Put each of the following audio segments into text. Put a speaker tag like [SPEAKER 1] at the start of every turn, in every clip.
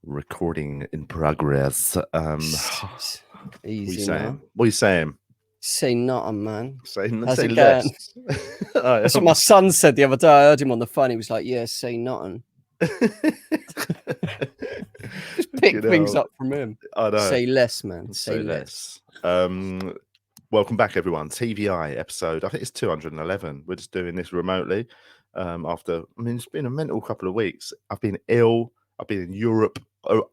[SPEAKER 1] Recording in progress.
[SPEAKER 2] Easy,
[SPEAKER 1] What
[SPEAKER 2] man.
[SPEAKER 1] are you saying?
[SPEAKER 2] Say nothing, man.
[SPEAKER 1] Say
[SPEAKER 2] How's it
[SPEAKER 1] less.
[SPEAKER 2] That's what my son said the other day. I heard him on the phone. He was like, "Yeah, say nothing." Just pick things up from him.
[SPEAKER 1] I know.
[SPEAKER 2] Say less, man. Say less.
[SPEAKER 1] Welcome back, everyone. TVI episode. I think it's 211. We're just doing this remotely. It's been a mental couple of weeks. I've been ill. I've been in Europe,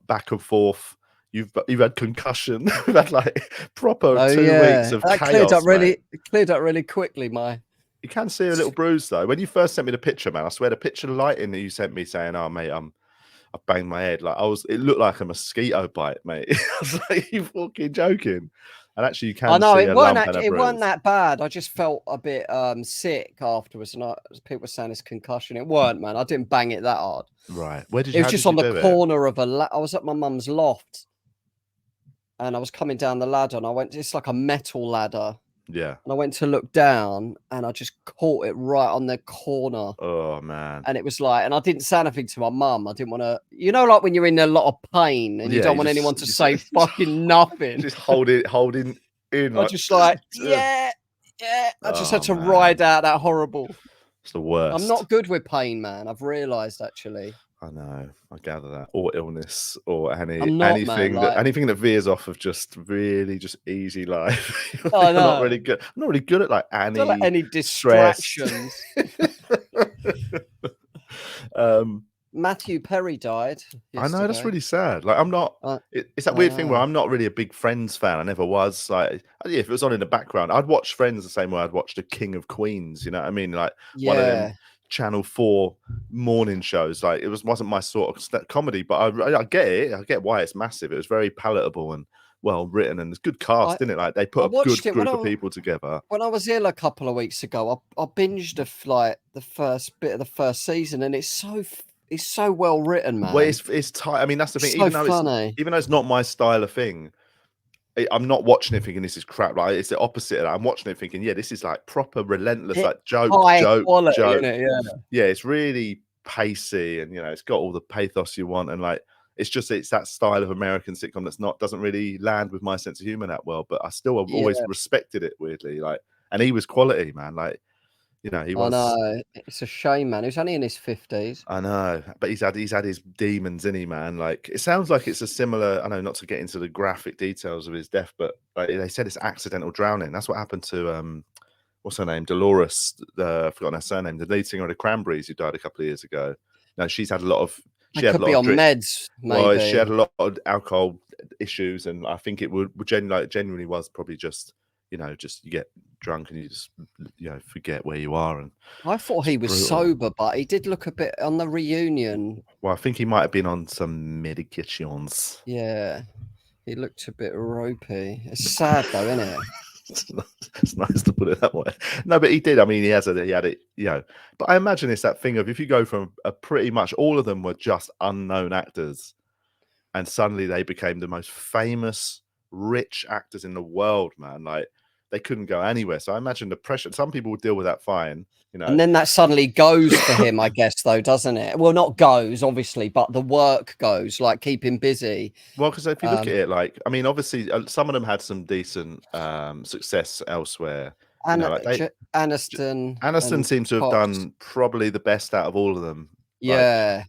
[SPEAKER 1] back and forth. You've had concussion. We've had like proper 2 weeks of
[SPEAKER 2] that
[SPEAKER 1] chaos.
[SPEAKER 2] It cleared up really quickly.
[SPEAKER 1] You can see a little bruise though. When you first sent me the picture, man, I swear the picture of lighting that you sent me saying, "Oh mate, I banged my head." It looked like a mosquito bite, mate. I was like, "You fucking joking?" And actually, you can. I know
[SPEAKER 2] it wasn't that bad. I just felt a bit sick afterwards, and people were saying it's concussion. It weren't, man. I didn't bang it that hard.
[SPEAKER 1] Right? Where did you?
[SPEAKER 2] It was just on the corner of I was at my mum's loft, and I was coming down the ladder, and it's like a metal ladder.
[SPEAKER 1] Yeah.
[SPEAKER 2] And I went to look down, and I just caught it right on the corner.
[SPEAKER 1] Oh man!
[SPEAKER 2] And it was like, and I didn't say anything to my mum. I didn't want to, like when you're in a lot of pain and you don't want anyone to say fucking nothing.
[SPEAKER 1] Just holding in.
[SPEAKER 2] I just like, yeah. I just had to ride out that horrible.
[SPEAKER 1] It's the worst.
[SPEAKER 2] I'm not good with pain, man. I've realised actually.
[SPEAKER 1] I know. I gather that, or illness, or anything that veers off of just really just easy life. I'm not really good. I'm not really good at like any
[SPEAKER 2] distractions. Matthew Perry died yesterday.
[SPEAKER 1] I know, that's really sad. Like, I'm not. It's that weird thing where I'm not really a big Friends fan. I never was. Like, if it was on in the background, I'd watch Friends the same way I'd watch The King of Queens. You know what I mean? Like one of them Channel 4 morning shows. Like, it wasn't my sort of comedy, but I get it. I get why it's massive. It was very palatable and well written, and it's good cast, didn't it? Like, they put a good group of people together.
[SPEAKER 2] When I was ill a couple of weeks ago, I binged the first bit of the first season, and it's so well written, man.
[SPEAKER 1] Well, it's tight. I mean, that's the thing. Even though it's not my style of thing, I'm not watching it thinking this is crap. Like, it's the opposite of that. I'm watching it thinking, yeah, this is like proper relentless, like joke.
[SPEAKER 2] Quality,
[SPEAKER 1] yeah, it's really pacey, and it's got all the pathos you want, and like it's that style of American sitcom doesn't really land with my sense of humor that well. But I still have always respected it weirdly. Like, and he was quality, man. Like, he was.
[SPEAKER 2] I know. It's a shame, man. He was only in his 50s.
[SPEAKER 1] I know, but he's had his demons, isn't he, man? Like, it sounds like it's a similar. I know, not to get into the graphic details of his death, but like, they said it's accidental drowning. That's what happened to what's her name, Dolores? I've forgotten her surname. The lead singer of the Cranberries, who died a couple of years ago. Now she's had a lot of.
[SPEAKER 2] She could be on meds. Maybe.
[SPEAKER 1] Well, she had a lot of alcohol issues, and I think it genuinely was probably just. Just you get drunk and you just forget where you are. And
[SPEAKER 2] I thought he was sober, but he did look a bit on the reunion.
[SPEAKER 1] Well, I think he might have been on some medications.
[SPEAKER 2] Yeah, he looked a bit ropey. It's sad though, isn't it?
[SPEAKER 1] It's nice to put it that way. No, but he did. I mean, he had it. But I imagine it's that thing of if you go from pretty much all of them were just unknown actors, and suddenly they became the most famous, rich actors in the world, man. Like, they couldn't go anywhere. So I imagine the pressure. Some people would deal with that fine,
[SPEAKER 2] And then that suddenly goes for him, I guess, though, doesn't it? Well, not goes, obviously, but the work goes, like, keep him busy.
[SPEAKER 1] Well, because if you look at it, like, I mean, obviously, some of them had some decent success elsewhere.
[SPEAKER 2] Aniston
[SPEAKER 1] seems to have done probably the best out of all of them.
[SPEAKER 2] Yeah.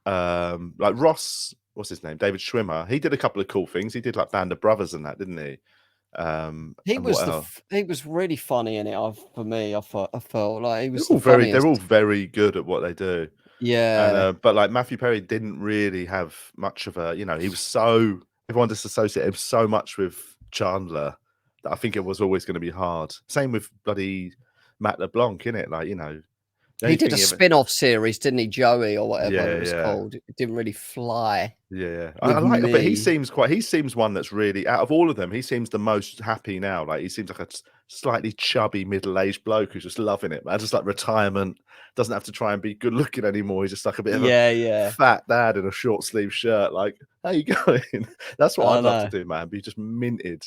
[SPEAKER 1] Like Ross, what's his name? David Schwimmer. He did a couple of cool things. He did like Band of Brothers and that, didn't he?
[SPEAKER 2] He was really funny in it. For me, I felt like he was.
[SPEAKER 1] They're all very good at what they do.
[SPEAKER 2] Yeah.
[SPEAKER 1] But like Matthew Perry didn't really have much of a. He was everyone just associated him so much with Chandler that I think it was always going to be hard. Same with bloody Matt LeBlanc, innit? Like,
[SPEAKER 2] he did a spin-off series, didn't he, Joey or whatever it was called? It didn't really fly.
[SPEAKER 1] Yeah, I like it, but he seems one that's really, out of all of them, he seems the most happy now. Like, he seems like a slightly chubby middle-aged bloke who's just loving it, man. Just like retirement, doesn't have to try and be good looking anymore. He's just like a bit of a fat dad in a short sleeve shirt. Like, how you going? That's what I'd love to do, man. Be just minted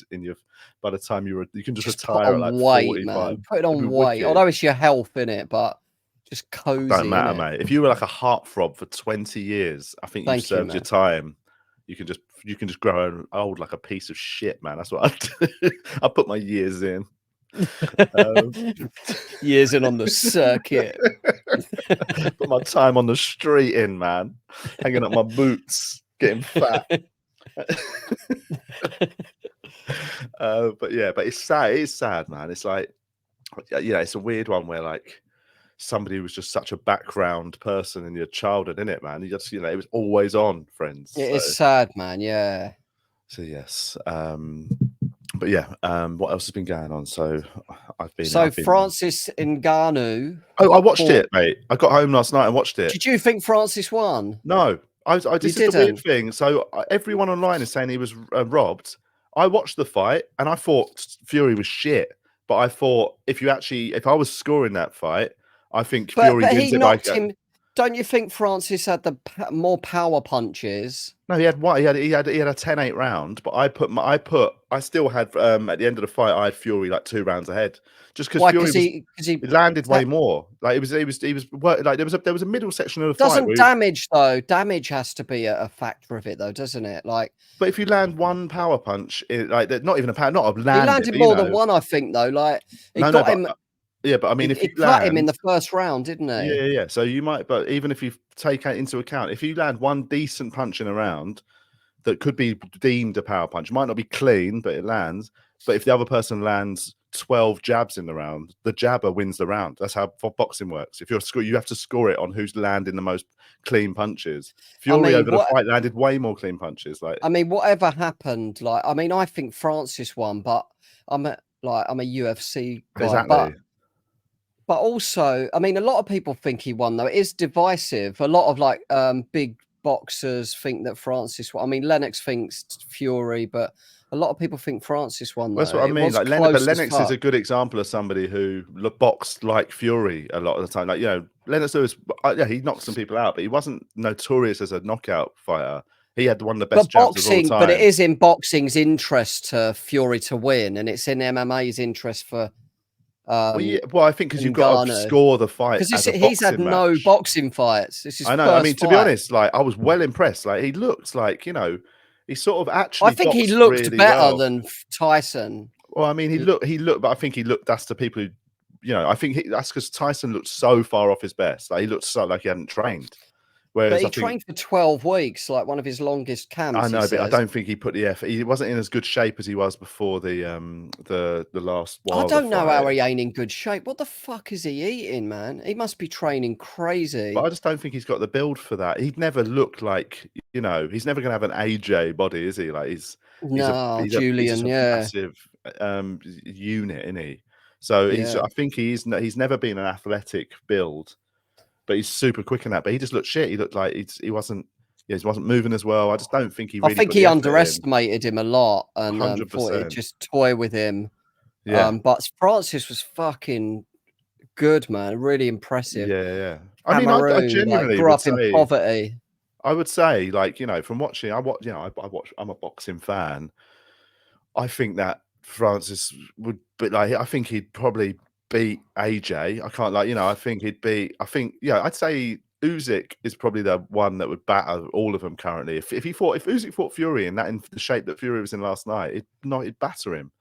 [SPEAKER 1] by the time you can just retire at like
[SPEAKER 2] weight,
[SPEAKER 1] 45.
[SPEAKER 2] man. Put it on weight. Although it's your health in it, but just cozy.
[SPEAKER 1] Don't matter, mate. If you were like a heartthrob for 20 years, I think you've served your time. you can just grow old like a piece of shit, man. That's what I do. I put my years in.
[SPEAKER 2] Years in on the circuit.
[SPEAKER 1] Put my time on the street in, man. Hanging up my boots, getting fat. But it's sad. It is sad, man. It's like, it's a weird one where like somebody was just such a background person in your childhood, isn't it, man? You just, it was always on, Friends.
[SPEAKER 2] It is sad, man. Yeah.
[SPEAKER 1] So yes. But yeah, what else has been going on? So I've been
[SPEAKER 2] Francis Ngannou.
[SPEAKER 1] Oh, I watched it, mate. I got home last night and watched it.
[SPEAKER 2] Did you think Francis won?
[SPEAKER 1] No, this is the weird thing. So everyone online is saying he was robbed. I watched the fight and I thought Fury was shit. But I thought if I was scoring that fight, I think Fury wins
[SPEAKER 2] he knocked him. Don't you think Francis had the more power punches?
[SPEAKER 1] No, he had what? He had a 10-8 round, but I still had at the end of the fight I had Fury like 2 rounds ahead, just because Fury he landed way more. Like he was like there was a middle section of the fight.
[SPEAKER 2] Damage has to be a factor of it though, doesn't it? Like,
[SPEAKER 1] but if you land one power punch, not even a power, not a land.
[SPEAKER 2] He landed more than one, I think, though. Like got him.
[SPEAKER 1] Yeah, but I mean, if you
[SPEAKER 2] cut him in the first round, didn't he?
[SPEAKER 1] Yeah. So you might, but even if you take into account, if you land one decent punch in a round that could be deemed a power punch, it might not be clean, but it lands. But if the other person lands 12 jabs in the round, the jabber wins the round. That's how boxing works. If you have to score it on who's landing the most clean punches. Fury over the fight landed way more clean punches. Like,
[SPEAKER 2] I mean, whatever happened, like, I mean, I think Francis won, but I'm a UFC guy,
[SPEAKER 1] exactly.
[SPEAKER 2] But also, I mean, a lot of people think he won, though. It is divisive. A lot of like big boxers think that Francis won. I mean, Lennox thinks Fury, but a lot of people think Francis won.
[SPEAKER 1] That's what I mean. Like Lennox is a good example of somebody who boxed like Fury a lot of the time. Like, Lennox Lewis, he knocked some people out, but he wasn't notorious as a knockout fighter. He had one of the best jabs of all time.
[SPEAKER 2] But it is in boxing's interest to Fury to win, and it's in MMA's interest for.
[SPEAKER 1] I think because you've got to score the fight. Because
[SPEAKER 2] he's had no boxing fights. This is
[SPEAKER 1] I know. I mean, to be honest, like I was well impressed. Like he looked like he sort of actually.
[SPEAKER 2] I think he looked really better than Tyson.
[SPEAKER 1] Well, I mean, he looked, but I think he looked. That's the people who, I think that's because Tyson looked so far off his best. Like he looked so like he hadn't trained.
[SPEAKER 2] Whereas he trained for 12 weeks, like one of his longest camps.
[SPEAKER 1] I know, but I don't think he put the effort. He wasn't in as good shape as he was before the last while.
[SPEAKER 2] I don't know how he ain't in good shape. What the fuck is he eating, man? He must be training crazy.
[SPEAKER 1] But I just don't think he's got the build for that. He'd never look like, he's never going to have an AJ body, is he? Like he's
[SPEAKER 2] Julian,
[SPEAKER 1] massive unit, isn't he? So I think he's never been an athletic build. But he's super quick in that. But he just looked shit. He looked like he wasn't moving as well. I just don't think he. Really
[SPEAKER 2] I think he underestimated him a lot and
[SPEAKER 1] 100%.
[SPEAKER 2] Thought he'd just toy with him.
[SPEAKER 1] Yeah.
[SPEAKER 2] But Francis was fucking good, man. Really impressive.
[SPEAKER 1] Yeah. I mean, I genuinely
[SPEAKER 2] grew up in poverty.
[SPEAKER 1] I would say, like, from watching, I'm a boxing fan. I think that Francis would, but like, I think he'd probably beat AJ. I can't I think he'd beat. I'd say Usyk is probably the one that would batter all of them currently. If Usyk fought Fury in the shape that Fury was in last night, he'd batter him.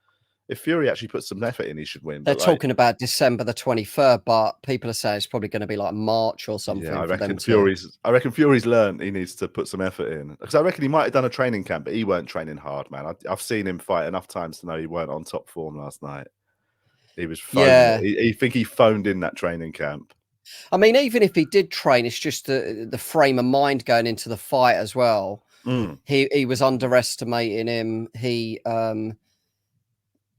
[SPEAKER 1] If Fury actually puts some effort in, he should win.
[SPEAKER 2] They're talking about December the 23rd, but people are saying it's probably going to be like March or something.
[SPEAKER 1] Yeah, I reckon Fury's learned he needs to put some effort in. Because I reckon he might have done a training camp, but he weren't training hard, man. I've seen him fight enough times to know he weren't on top form last night. He was phoned. Yeah. He phoned in that training camp.
[SPEAKER 2] I mean, even if he did train, it's just the frame of mind going into the fight as well. He was underestimating him. He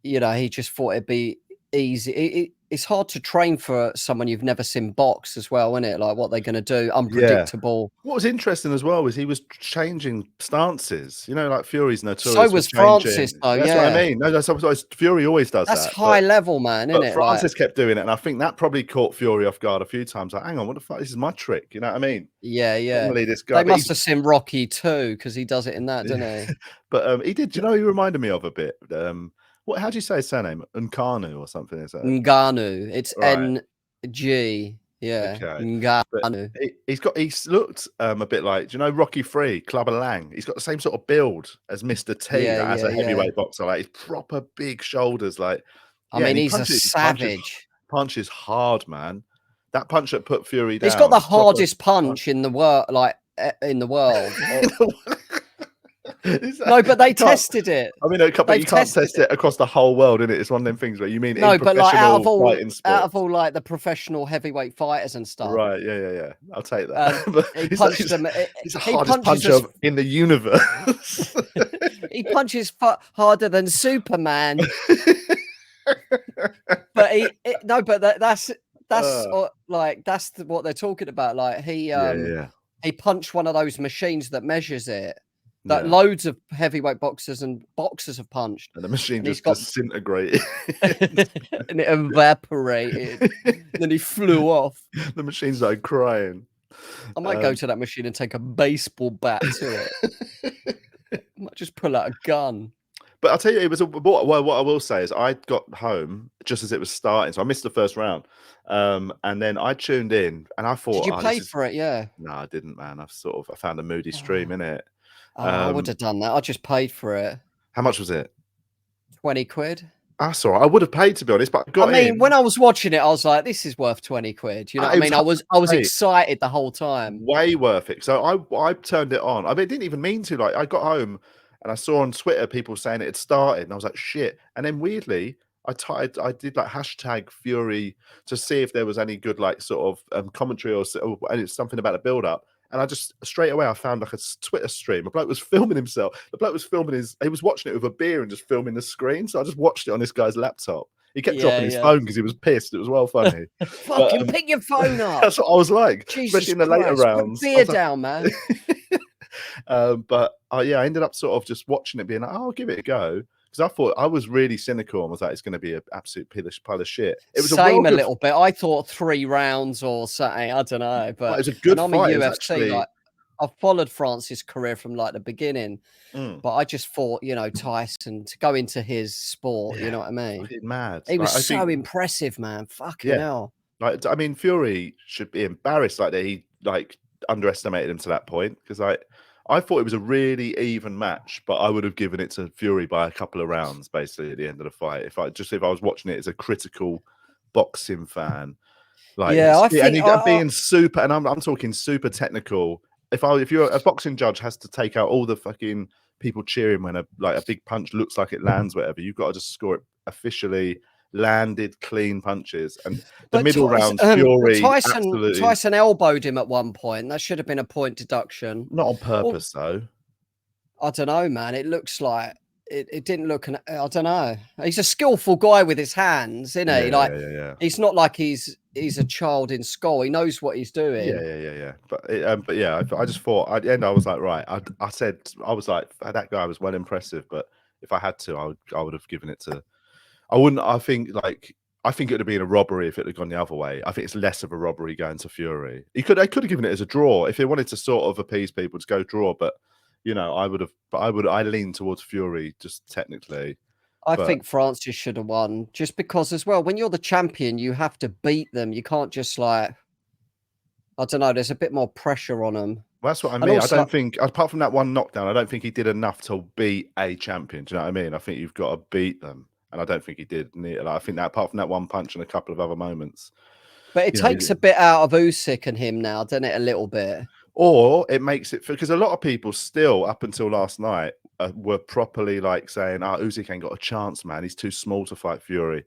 [SPEAKER 2] he just thought it'd be easy. It's hard to train for someone you've never seen box as well, isn't it? Like what they're going to do, unpredictable.
[SPEAKER 1] Yeah. What was interesting as well was he was changing stances. Like Fury's notorious.
[SPEAKER 2] So was Francis, though.
[SPEAKER 1] That's what I mean. No, that's Fury always does that.
[SPEAKER 2] That's high level, man, isn't it?
[SPEAKER 1] Francis kept doing it, and I think that probably caught Fury off guard a few times. Like, hang on, what the fuck? This is my trick. You know what I mean?
[SPEAKER 2] Yeah.
[SPEAKER 1] Normally this guy.
[SPEAKER 2] They must have seen Rocky too, because he does it in that, doesn't he?
[SPEAKER 1] But he did. Do you know? He reminded me of a bit. How do you say his surname? Ngannou or something? Is that
[SPEAKER 2] Ngannou? It's NG. Yeah.
[SPEAKER 1] Okay. But
[SPEAKER 2] Ngannou.
[SPEAKER 1] he's looked a bit like, do you know Rocky III, Clubber Lang? He's got the same sort of build as Mr. T,
[SPEAKER 2] Yeah,
[SPEAKER 1] like, as
[SPEAKER 2] yeah,
[SPEAKER 1] a
[SPEAKER 2] yeah.
[SPEAKER 1] heavyweight boxer. Like, he's proper big shoulders, like,
[SPEAKER 2] I
[SPEAKER 1] yeah,
[SPEAKER 2] mean,
[SPEAKER 1] and he
[SPEAKER 2] he's a
[SPEAKER 1] punches
[SPEAKER 2] savage.
[SPEAKER 1] punches hard, man. That punch that put Fury
[SPEAKER 2] He's got
[SPEAKER 1] down,
[SPEAKER 2] the
[SPEAKER 1] proper
[SPEAKER 2] hardest punch in the world, like, in the world.
[SPEAKER 1] Is
[SPEAKER 2] No, but they
[SPEAKER 1] you can't
[SPEAKER 2] tested it.
[SPEAKER 1] I mean, but
[SPEAKER 2] They've
[SPEAKER 1] you can't
[SPEAKER 2] tested
[SPEAKER 1] test it across the whole world, innit? It's one of them things where you mean in
[SPEAKER 2] No, but, like, out
[SPEAKER 1] professional
[SPEAKER 2] of
[SPEAKER 1] fighting sports.
[SPEAKER 2] all, like, the professional heavyweight fighters and stuff,
[SPEAKER 1] Right, yeah. I'll take that. But
[SPEAKER 2] he
[SPEAKER 1] he's
[SPEAKER 2] punched them.
[SPEAKER 1] he's the
[SPEAKER 2] He
[SPEAKER 1] hardest
[SPEAKER 2] punches
[SPEAKER 1] puncher in the universe.
[SPEAKER 2] he punches harder than Superman. But that's like, that's what they're talking about. Like,
[SPEAKER 1] Yeah.
[SPEAKER 2] he punched one of those machines that measures it, that
[SPEAKER 1] Yeah.
[SPEAKER 2] loads of heavyweight boxers have punched.
[SPEAKER 1] And the machine
[SPEAKER 2] And
[SPEAKER 1] just
[SPEAKER 2] he's got
[SPEAKER 1] disintegrated.
[SPEAKER 2] and it evaporated. Then he flew off.
[SPEAKER 1] The machine started crying.
[SPEAKER 2] I might go to that machine and take a baseball bat to it. I might just pull out a gun.
[SPEAKER 1] But I'll tell you, it was what I will say is I got home just as it was starting, so I missed the first round. And then I tuned in, and I thought,
[SPEAKER 2] Did you pay for it? Yeah.
[SPEAKER 1] No, I didn't, man. I found a moody stream in it.
[SPEAKER 2] I would have done that. I just paid for it.
[SPEAKER 1] How much was it?
[SPEAKER 2] 20 quid.
[SPEAKER 1] That's all right. I would have paid, to be honest, but I got in.
[SPEAKER 2] When I was watching it, I was like, "This is worth 20 quid." You know what I mean? I was excited the whole time.
[SPEAKER 1] Way worth it. So I turned it on. I mean, I didn't even mean to. Like, I got home and I saw on Twitter people saying it had started, and I was like, "Shit!" And then weirdly, I did like hashtag Fury to see if there was any good like sort of commentary or and it's something about the build up. And I just straight away I found like a Twitter stream. A bloke was filming himself. The bloke was filming he was watching it with a beer and just filming the screen. So I just watched it on this guy's laptop. He kept dropping his phone because he was pissed. It was well funny.
[SPEAKER 2] Fucking pick your phone up.
[SPEAKER 1] That's what I was like,
[SPEAKER 2] Jesus
[SPEAKER 1] especially in the later rounds.
[SPEAKER 2] Put beer down, man.
[SPEAKER 1] But yeah, I ended up sort of just watching it, being like, "Oh, I'll give it a go." Because I thought I was really cynical and was like, it's going to be an absolute pile of shit. It was
[SPEAKER 2] a little bit. I thought 3 rounds or something. I don't know, but
[SPEAKER 1] it was a good fight.
[SPEAKER 2] I'm a UFC. Like, I've followed Francis' career from like the beginning, but I just thought, you know, Tyson to go into his sport. You know what I mean?
[SPEAKER 1] Mad.
[SPEAKER 2] He was so impressive, man. Fucking hell.
[SPEAKER 1] Like, I mean, Fury should be embarrassed like that. He like underestimated him to that point, because I thought it was a really even match, but I would have given it to Fury by a couple of rounds, basically, at the end of the fight. If I was watching it as a critical boxing fan, like,
[SPEAKER 2] I think
[SPEAKER 1] I'm being super, and I'm talking super technical. If you're a boxing judge, has to take out all the fucking people cheering when a big punch looks like it lands, whatever. You've got to just score it officially. Landed clean punches, and the middle rounds, Fury
[SPEAKER 2] Tyson elbowed him at one point. That should have been a point deduction.
[SPEAKER 1] Not on purpose, though.
[SPEAKER 2] I don't know, man. It looks like it didn't look. I don't know. He's a skillful guy with his hands, isn't he?
[SPEAKER 1] Yeah.
[SPEAKER 2] He's not like he's a child in school. He knows what he's doing.
[SPEAKER 1] Yeah. But yeah, I just thought at the end, I was like, right. I was like, that guy was well impressive, but if I had to, I would have given it to. I wouldn't. I think it would have been a robbery if it had gone the other way. I think it's less of a robbery going to Fury. They could have given it as a draw if they wanted to sort of appease people to go draw. But you know, I lean towards Fury just technically.
[SPEAKER 2] I think Francis should have won, just because as well, when you're the champion, you have to beat them. You can't just like, I don't know. There's a bit more pressure on them.
[SPEAKER 1] Well, that's what I mean. Also, I don't think, apart from that one knockdown, I don't think he did enough to beat a champion. Do you know what I mean? I think you've got to beat them. And I don't think he did. I think that apart from that one punch and a couple of other moments.
[SPEAKER 2] But it takes a bit out of Usyk and him now, doesn't it? A little bit.
[SPEAKER 1] Or it makes it, because a lot of people still, up until last night, were properly like saying, Usyk ain't got a chance, man. He's too small to fight Fury.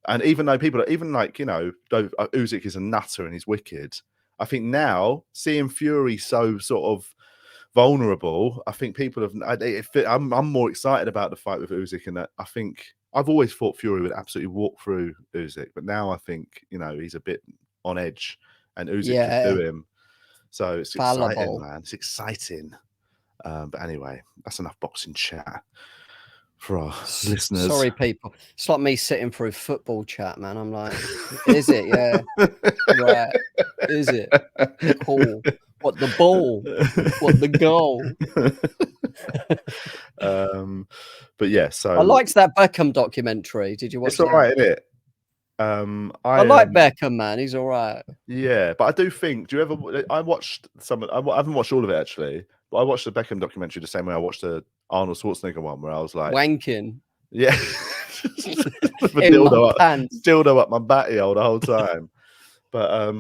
[SPEAKER 1] And even though people are, even like, you know, though Usyk is a nutter and he's wicked, I think now, seeing Fury so sort of vulnerable, I think people have, I'm more excited about the fight with Usyk, and that I think, I've always thought Fury would absolutely walk through Usyk, but now I think, you know, he's a bit on edge, and Usyk can do him. So it's exciting, man. It's exciting. But anyway, that's enough boxing chat for our listeners.
[SPEAKER 2] Sorry, people. It's like me sitting through football chat, man. I'm like, is it? Yeah. Right. Is it? Cool. What the ball? What the goal?
[SPEAKER 1] But yeah, so
[SPEAKER 2] I liked that Beckham documentary. Did you watch
[SPEAKER 1] it? It's all right, isn't it?
[SPEAKER 2] I like Beckham, man. He's all right.
[SPEAKER 1] Yeah, but I do think. Do you ever? I watched some. I haven't watched all of it actually, but I watched the Beckham documentary the same way I watched the Arnold Schwarzenegger one, where I was like,
[SPEAKER 2] wanking.
[SPEAKER 1] Yeah,
[SPEAKER 2] in my pants,
[SPEAKER 1] dildo up my batty hole the whole time. But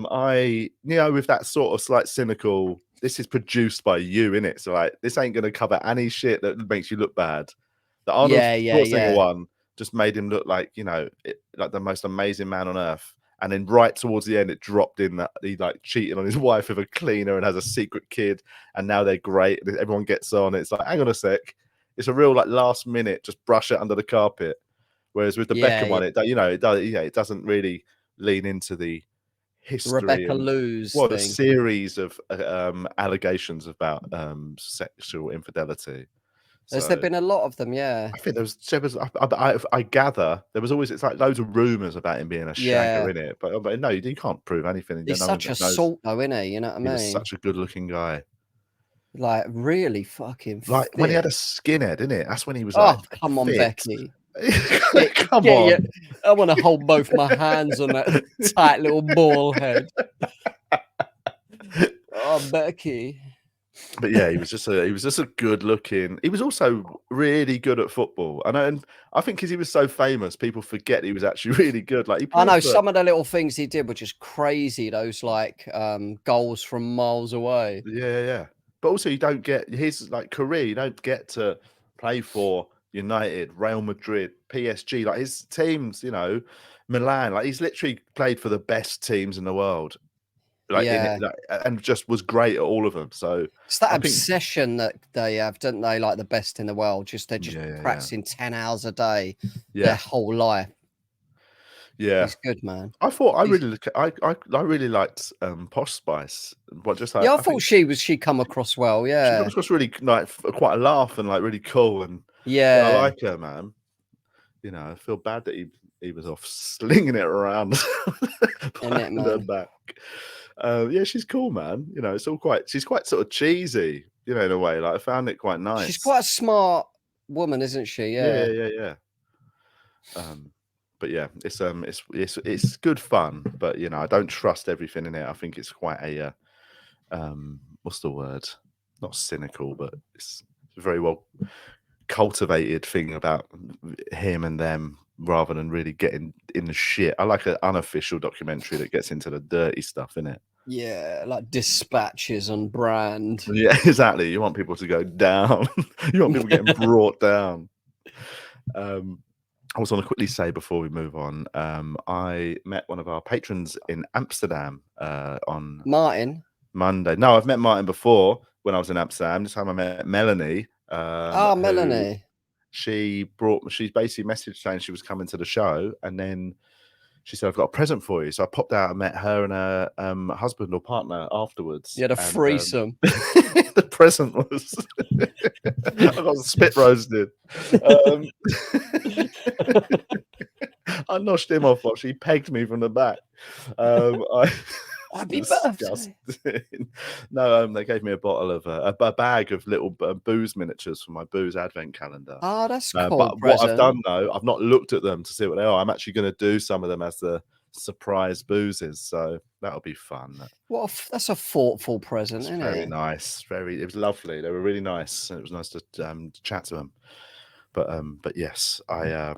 [SPEAKER 1] with that sort of slight cynical. This is produced by you, innit? So like, this ain't gonna cover any shit that makes you look bad. The Arnold Schwarzenegger one just made him look like like the most amazing man on earth. And then right towards the end, it dropped in that he like cheated on his wife with a cleaner and has a secret kid, and now they're great. Everyone gets on. It's like, hang on a sec, it's a real like last minute, just brush it under the carpet. Whereas with the Beckham one, it doesn't really lean into the history,
[SPEAKER 2] Rebecca Lou's
[SPEAKER 1] a series of allegations about sexual infidelity.
[SPEAKER 2] Has there been a lot of them? Yeah,
[SPEAKER 1] I think there was. I gather there was always. It's like loads of rumors about him being a shagger in it, but no, you can't prove anything.
[SPEAKER 2] He's such a salt, though, isn't he? You know what I mean?
[SPEAKER 1] He's such a good-looking guy.
[SPEAKER 2] Like really fucking.
[SPEAKER 1] Like
[SPEAKER 2] fit.
[SPEAKER 1] When he had a skinhead, didn't it? That's when he was
[SPEAKER 2] like. Oh, come on, Becky.
[SPEAKER 1] Come on.
[SPEAKER 2] I want to hold both my hands on that tight little ball head. Oh, Becky.
[SPEAKER 1] But yeah, he was just a good looking. He was also really good at football. And I think because he was so famous, people forget he was actually really good. Like
[SPEAKER 2] I know some of the little things he did were just crazy. Those like goals from miles away.
[SPEAKER 1] Yeah. But also, you don't get his like career. You don't get to play for United, Real Madrid, PSG. Like his teams, Milan. Like he's literally played for the best teams in the world. And just was great at all of them. So
[SPEAKER 2] it's that obsession that they have, don't they? Like the best in the world. They're just practicing 10 hours a day their whole life.
[SPEAKER 1] Yeah,
[SPEAKER 2] he's good, man.
[SPEAKER 1] I thought I really liked Posh Spice. But just like,
[SPEAKER 2] I thought she come across well. Yeah,
[SPEAKER 1] she comes across really like quite a laugh and like really cool. And I like her, man. I feel bad that he was off slinging it around behind her back. She's cool, man. It's all she's quite sort of cheesy, in a way. Like I found it quite nice.
[SPEAKER 2] She's quite a smart woman, isn't she?
[SPEAKER 1] Yeah. But yeah, it's good fun. But I don't trust everything in it. I think it's quite a what's the word? Not cynical, but it's a very well cultivated thing about him and them, rather than really getting in the shit. I like an unofficial documentary that gets into the dirty stuff, innit?
[SPEAKER 2] Yeah, like Dispatches on brand.
[SPEAKER 1] Yeah, exactly. You want people to go down. You want people getting brought down. I was going to quickly say before we move on, I met one of our patrons in Amsterdam on
[SPEAKER 2] Martin.
[SPEAKER 1] Monday. No, I've met Martin before when I was in Amsterdam. This time I met Melanie.
[SPEAKER 2] Melanie.
[SPEAKER 1] She basically messaged saying she was coming to the show, and then she said, "I've got a present for you." So I popped out and met her and her husband or partner afterwards.
[SPEAKER 2] You had a threesome.
[SPEAKER 1] The present was I got spit roasted. I noshed him off while she pegged me from the back.
[SPEAKER 2] Happy birthday.
[SPEAKER 1] No, they gave me a bottle of a bag of little booze miniatures for my booze advent calendar.
[SPEAKER 2] Oh, that's cool.
[SPEAKER 1] But what I've done though, I've not looked at them to see what they are. I'm actually going to do some of them as the surprise boozes, so that'll be fun.
[SPEAKER 2] That's a thoughtful present, isn't it?
[SPEAKER 1] Very nice. It was lovely. They were really nice, and it was nice to chat to them. But yes, it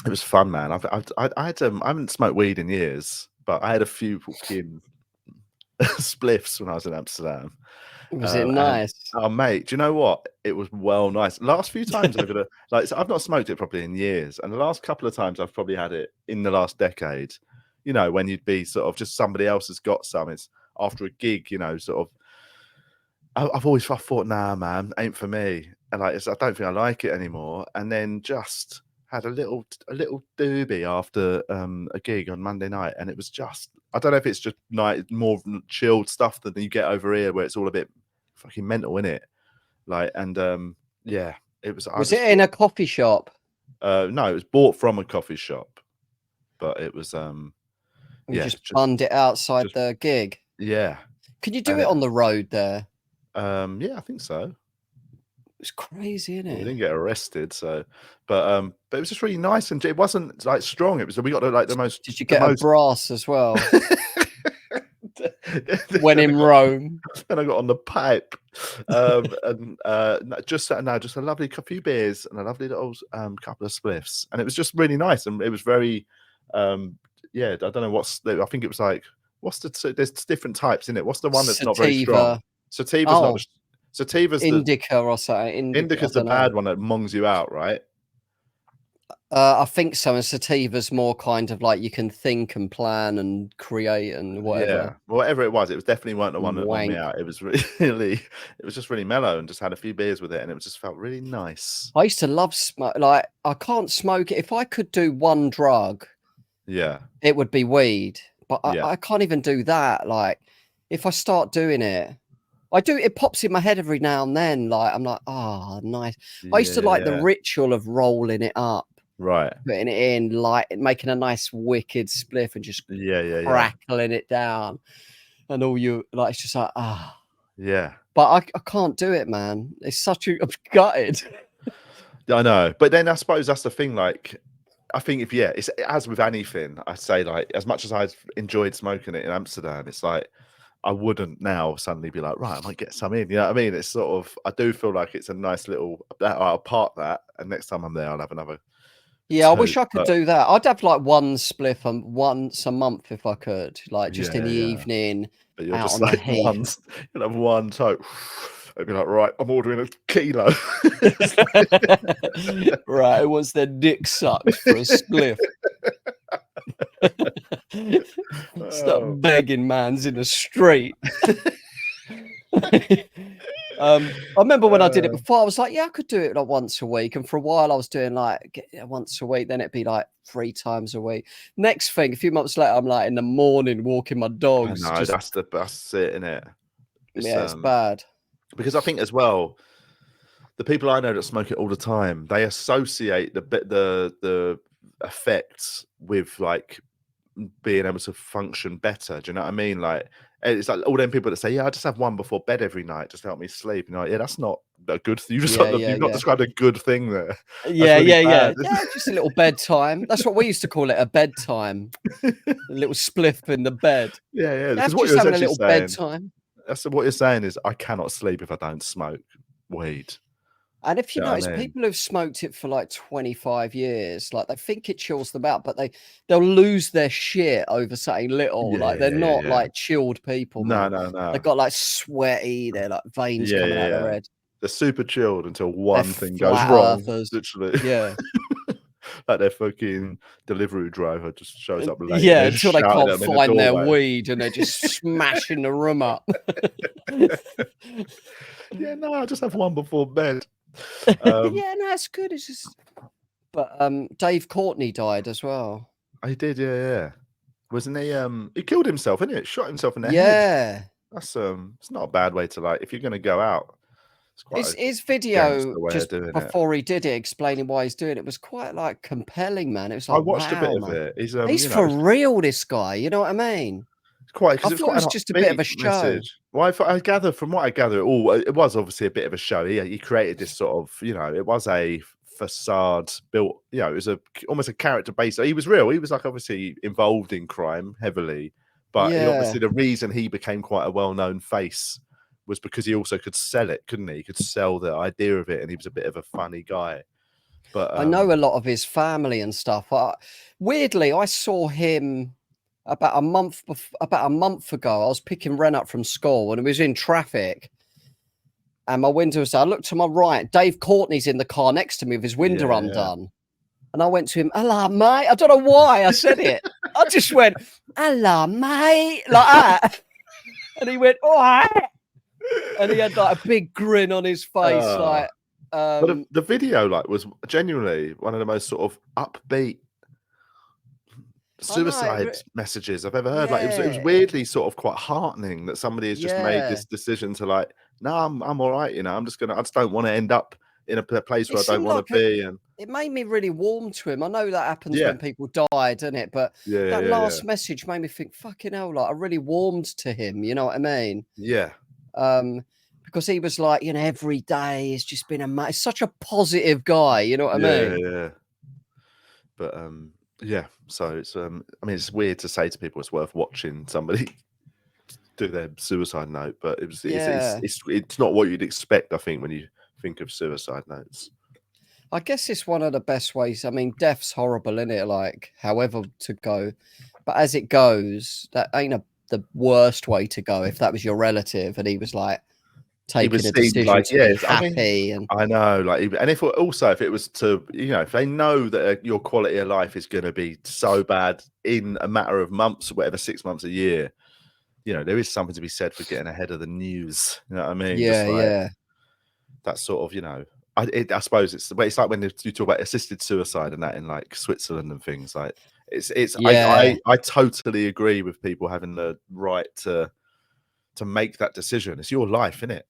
[SPEAKER 1] was fun, man. I haven't smoked weed in years, but I had a few fucking spliffs when I was in Amsterdam.
[SPEAKER 2] Was it nice?
[SPEAKER 1] Oh, mate, do you know what? It was well nice. Last few times over I've not smoked it probably in years, and the last couple of times I've probably had it in the last decade. When you'd be sort of just somebody else has got some. It's after a gig, sort of. I thought, nah, man, ain't for me, and I don't think I like it anymore. And then just had a little doobie after a gig on Monday night, and it was just, I don't know if it's just more chilled stuff than you get over here, where it's all a bit fucking mental, innit? Like, and it was.
[SPEAKER 2] Was it in a coffee shop?
[SPEAKER 1] No, it was bought from a coffee shop, but it was
[SPEAKER 2] You just bummed it outside the gig.
[SPEAKER 1] Yeah.
[SPEAKER 2] Can you do it on the road there?
[SPEAKER 1] Yeah, I think so.
[SPEAKER 2] was crazy, isn't
[SPEAKER 1] Well, we
[SPEAKER 2] it?
[SPEAKER 1] didn't get arrested, so but it was just really nice, and it wasn't like strong. It was we got the most.
[SPEAKER 2] Did you
[SPEAKER 1] The
[SPEAKER 2] get a
[SPEAKER 1] most.
[SPEAKER 2] brass as well? When
[SPEAKER 1] Then
[SPEAKER 2] in Rome.
[SPEAKER 1] I got on the pipe, and just a lovely few beers and a lovely little couple of spliffs, and it was just really nice, and it was very, yeah. I don't know I think it was like there's different types in it. What's the one that's not very strong?
[SPEAKER 2] Sativa.
[SPEAKER 1] Sativa's not. Sativa's
[SPEAKER 2] Indica or something.
[SPEAKER 1] Indica's the bad one that mongs you out, right?
[SPEAKER 2] I think so. And Sativa's more kind of like you can think and plan and create and whatever.
[SPEAKER 1] Yeah, well, whatever it was definitely weren't the one that monged me out. It was really, it was just really mellow, and just had a few beers with it, and it just felt really nice.
[SPEAKER 2] I used to love smoke. Like, I can't smoke it. If I could do one drug,
[SPEAKER 1] yeah,
[SPEAKER 2] it would be weed. But I can't even do that. Like, if I start doing it, it pops in my head every now and then. Like, I'm like, oh, nice. I used to like the ritual of rolling it up.
[SPEAKER 1] Right.
[SPEAKER 2] Putting it in, like making a nice wicked spliff and just crackling it down. And all you like, it's just like,
[SPEAKER 1] yeah.
[SPEAKER 2] But I can't do it, man. It's such I'm gutted.
[SPEAKER 1] I know. But then I suppose that's the thing. Like, I think it's as with anything, I say, like, as much as I've enjoyed smoking it in Amsterdam, it's like I wouldn't now suddenly be like, right, I might get some in. You know what I mean? It's sort of, I do feel like it's a nice little, I'll park that, and next time I'm there, I'll have another.
[SPEAKER 2] Yeah, I wish I could do that. I'd have like one spliff once a month if I could, like just in the evening.
[SPEAKER 1] But you're just like you'll have one toke. I'd be like, right, I'm ordering a kilo.
[SPEAKER 2] Right, who wants their dick sucked for a spliff? Start begging mans in the street. I remember when I did it before, I was like, yeah, I could do it like once a week. And for a while I was doing like once a week, then it'd be like 3 times a week. Next thing, a few months later, I'm like in the morning walking my dogs.
[SPEAKER 1] No, that's it, isn't it?
[SPEAKER 2] It's bad.
[SPEAKER 1] Because I think as well, the people I know that smoke it all the time, they associate the effects with like being able to function better. Do you know what I mean? Like, it's like all them people that say, yeah, I just have one before bed every night just to help me sleep. You know, yeah, that's not a good thing. You've not described a good thing there.
[SPEAKER 2] Yeah, just a little bedtime. That's what we used to call it, a bedtime. A little spliff in the bed.
[SPEAKER 1] Yeah.
[SPEAKER 2] That's just having a little bedtime.
[SPEAKER 1] That's what you're saying is, I cannot sleep if I don't smoke weed.
[SPEAKER 2] And if you notice, people who've smoked it for like 25 years, like they think it chills them out, but they'll lose their shit over something little. Like they're not like chilled people.
[SPEAKER 1] No.
[SPEAKER 2] They've got like sweaty, they're like veins coming out of their head.
[SPEAKER 1] They're super chilled until one thing goes wrong. Literally.
[SPEAKER 2] Yeah.
[SPEAKER 1] Like their fucking delivery driver just shows up late.
[SPEAKER 2] Yeah, until they can't find their weed and they're just smashing the room up.
[SPEAKER 1] Yeah, no, I just have one before bed.
[SPEAKER 2] Yeah, no, it's good. It's just, but Dave Courtney died as well.
[SPEAKER 1] He did, yeah. Wasn't he? He killed himself, innit? It shot himself in the head.
[SPEAKER 2] Yeah,
[SPEAKER 1] that's it's not a bad way to, like, if you're going to go out.
[SPEAKER 2] His video just before he did it, explaining why he's doing it, was quite like compelling, man. It was like,
[SPEAKER 1] I watched a bit of it.
[SPEAKER 2] He's for real, this guy. You know what I mean?
[SPEAKER 1] I
[SPEAKER 2] thought it was just a bit of a show.
[SPEAKER 1] Message. Well, I gather from what I gather, it was obviously a bit of a show. He created this sort of, it was a facade built. It was almost a character based. He was real. He was like obviously involved in crime heavily, but obviously the reason he became quite a well-known face was because he also could sell it, couldn't he? He could sell the idea of it, and he was a bit of a funny guy. But
[SPEAKER 2] I know a lot of his family and stuff. Weirdly, I saw him about a month ago. I was picking Ren up from school, and it was in traffic. And my window was down. I looked to my right. Dave Courtney's in the car next to me with his window undone. And I went to him, hello, mate. I don't know why I said it. I just went, hello, mate, like that. And he went, all right. And he had like a big grin on his face.
[SPEAKER 1] But the video was genuinely one of the most sort of upbeat suicide messages I've ever heard. Like it was weirdly sort of quite heartening that somebody has just made this decision to no, I'm all right. I just don't want to end up in a place where I don't want to be. And
[SPEAKER 2] it made me really warm to him. I know that happens when people die, doesn't it? But that last message made me think, fucking hell, like I really warmed to him. You know what I mean?
[SPEAKER 1] Yeah.
[SPEAKER 2] Because because he was like, every day has just been amazing. Such a positive guy, you know what I mean?
[SPEAKER 1] Yeah. But yeah, so it's I mean, it's weird to say to people it's worth watching somebody do their suicide note, but it's not what you'd expect, I think, when you think of suicide notes.
[SPEAKER 2] I guess it's one of the best ways. I mean, death's horrible, isn't it? Like, however to go, but as it goes, that ain't the worst way to go. If that was your relative and he was like taking a decision
[SPEAKER 1] like,
[SPEAKER 2] to be happy,
[SPEAKER 1] I know, like, and if it was to, if they know that your quality of life is going to be so bad in a matter of months, or whatever, 6 months, a year, there is something to be said for getting ahead of the news. You know what I mean?
[SPEAKER 2] Yeah,
[SPEAKER 1] Just like
[SPEAKER 2] yeah.
[SPEAKER 1] that sort of, I suppose it's like when you talk about assisted suicide and that in like Switzerland and things like I totally agree with people having the right to make that decision. It's your life, isn't it?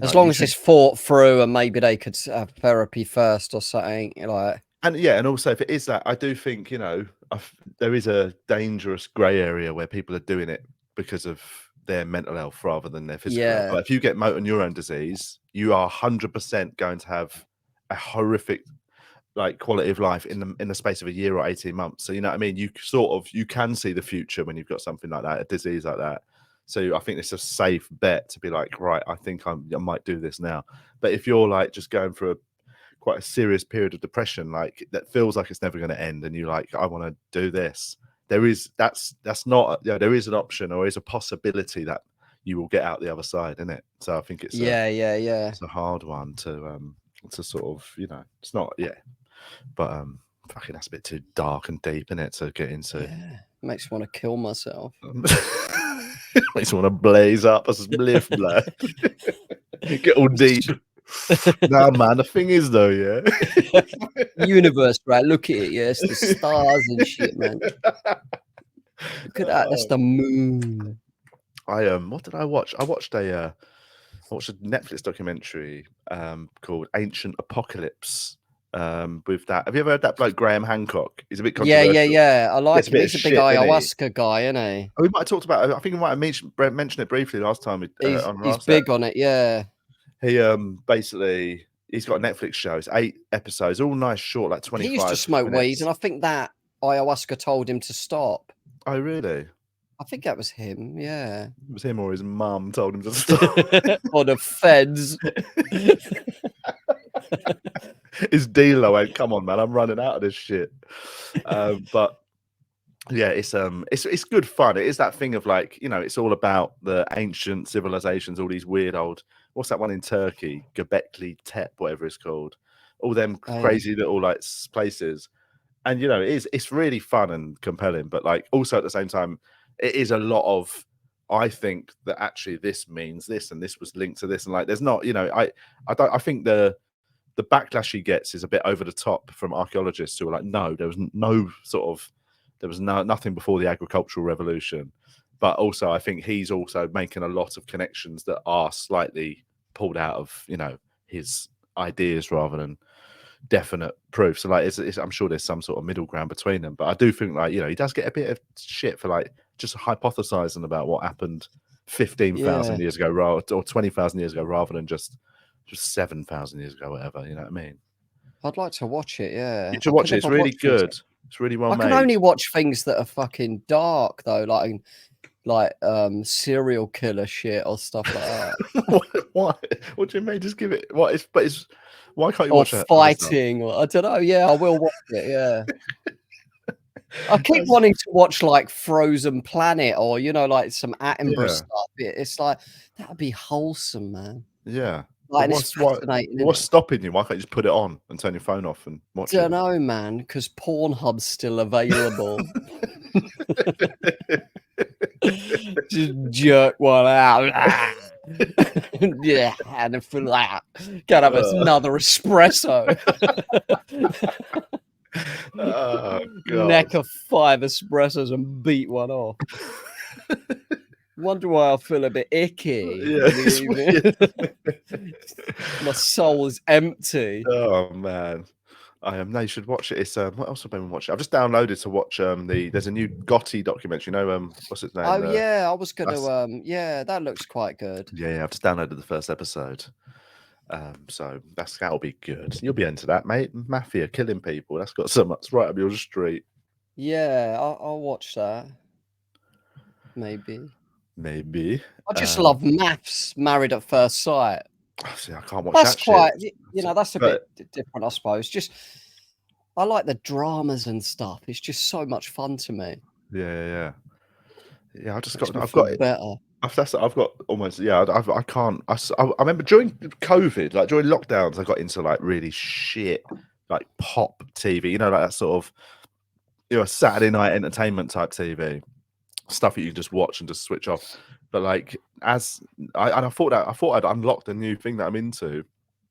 [SPEAKER 2] As long as it's thought through and maybe they could have therapy first or something like.
[SPEAKER 1] And also if it is that, I do think, there is a dangerous grey area where people are doing it because of their mental health rather than their physical health. But if you get motor neuron disease, you are 100% going to have a horrific like quality of life in the space of a year or 18 months. So you know what I mean? You can see the future when you've got something like that, a disease like that. So I think it's a safe bet to be like, right, I think I might do this now. But if you're like just going through quite a serious period of depression, like that feels like it's never going to end, and you're like, I want to do this, that's not, there is an option or is a possibility that you will get out the other side, isn't it? So I think it's it's a hard one to sort of, it's not, but fucking that's a bit too dark and deep, isn't it, to get into.
[SPEAKER 2] Yeah, makes me want to kill myself.
[SPEAKER 1] Makes me want to blaze up a spliff, blood. Get all deep. Nah, man, the thing is though,
[SPEAKER 2] universe, right? Look at it, it's the stars and shit, man. Look at that, that's the moon.
[SPEAKER 1] What did I watch? I watched a Netflix documentary called Ancient Apocalypse. With that, have you ever heard that bloke Graham Hancock? He's a bit controversial.
[SPEAKER 2] Yeah. I like him. He's a big ayahuasca guy, isn't he?
[SPEAKER 1] We might have talked about it. I think we might have mentioned it briefly last time.
[SPEAKER 2] He's big on it, yeah.
[SPEAKER 1] He basically he's got a Netflix show. It's 8 episodes, all nice, short, like 25.
[SPEAKER 2] He used to smoke weed, and I think that ayahuasca told him to stop.
[SPEAKER 1] Oh, really?
[SPEAKER 2] I think that was him, yeah.
[SPEAKER 1] It was him or his mum told him to stop.
[SPEAKER 2] Or the feds.
[SPEAKER 1] His dealer went, come on, man, I'm running out of this shit. But yeah, it's good fun. It is that thing of like, it's all about the ancient civilizations, all these weird old, what's that one in Turkey? Göbekli Tepe, whatever it's called. All them crazy little like places. And it's really fun and compelling, but like also at the same time, it is a lot of, I think that actually this means this and this was linked to this, and like there's not, I think the backlash he gets is a bit over the top from archaeologists who are like, no, there was nothing before the agricultural revolution. But also I think he's also making a lot of connections that are slightly pulled out of his ideas rather than definite proof. So like I'm sure there's some sort of middle ground between them, but I do think like he does get a bit of shit for like just hypothesizing about what happened 15,000 years ago or 20,000 years ago rather than just 7,000 years ago, whatever. You know what I mean?
[SPEAKER 2] I'd like to watch it. Yeah,
[SPEAKER 1] you should watch it. It's really good. It's really well made.
[SPEAKER 2] I can only watch things that are fucking dark though, like serial killer shit or stuff like that.
[SPEAKER 1] What do you mean? Just give it. Why can't you
[SPEAKER 2] or
[SPEAKER 1] watch it?
[SPEAKER 2] Fighting, or I don't know. Yeah, I will watch it. Yeah. I keep wanting to watch like Frozen Planet or like some Attenborough stuff. It's like that would be wholesome, man.
[SPEAKER 1] Yeah.
[SPEAKER 2] Like, it's fascinating.
[SPEAKER 1] What's stopping you? Why can't you just put it on and turn your phone off and watch it?
[SPEAKER 2] I don't know, man, because Pornhub's still available. Just jerk one out. Yeah, and for that, gotta have another espresso.
[SPEAKER 1] Oh, God.
[SPEAKER 2] Neck of 5 espressos and beat one off. Wonder why I feel a bit icky.
[SPEAKER 1] Yeah,
[SPEAKER 2] my soul is empty.
[SPEAKER 1] Oh man, No, you should watch it. It's what else have I been watching? I've just downloaded to watch there's a new Gotti documentary. You know, what's its name?
[SPEAKER 2] Oh yeah, I was gonna yeah, that looks quite good.
[SPEAKER 1] Yeah, I've just downloaded the first episode. So that'll be good. You'll be into that, mate. Mafia killing people. That's got so much right up your street.
[SPEAKER 2] Yeah, I'll watch that. Maybe.
[SPEAKER 1] I
[SPEAKER 2] just love maths. Married at First Sight.
[SPEAKER 1] See, I can't watch
[SPEAKER 2] That's
[SPEAKER 1] that
[SPEAKER 2] quite,
[SPEAKER 1] shit.
[SPEAKER 2] that's a bit different, I suppose. Just, I like the dramas and stuff. It's just so much fun to me.
[SPEAKER 1] Yeah. I've
[SPEAKER 2] got better.
[SPEAKER 1] I've got almost, I can't. I remember during COVID, like during lockdowns, I got into like really shit, like pop TV. You know, like that sort of, Saturday night entertainment type TV stuff that you can just watch and just switch off. But like, I thought I'd unlocked a new thing that I'm into.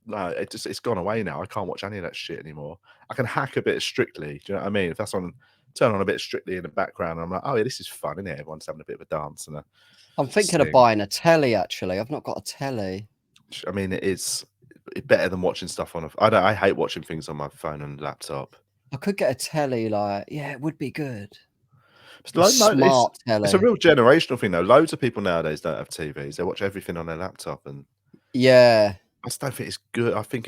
[SPEAKER 1] No, it's gone away now. I can't watch any of that shit anymore. I can hack a bit of Strictly. Do you know what I mean? If that's on, turn on a bit of Strictly in the background, I'm like, oh yeah, this is fun, isn't it? Everyone's having a bit of a dance and
[SPEAKER 2] I'm thinking of buying a telly. Actually, I've not got a telly.
[SPEAKER 1] I mean, it's better than watching stuff on I hate watching things on my phone and laptop.
[SPEAKER 2] I could get a telly. Like, yeah, it would be good.
[SPEAKER 1] Smart telly. It's a real generational thing, though. Loads of people nowadays don't have TVs. They watch everything on their laptop, and
[SPEAKER 2] yeah,
[SPEAKER 1] I just don't think it's good. I think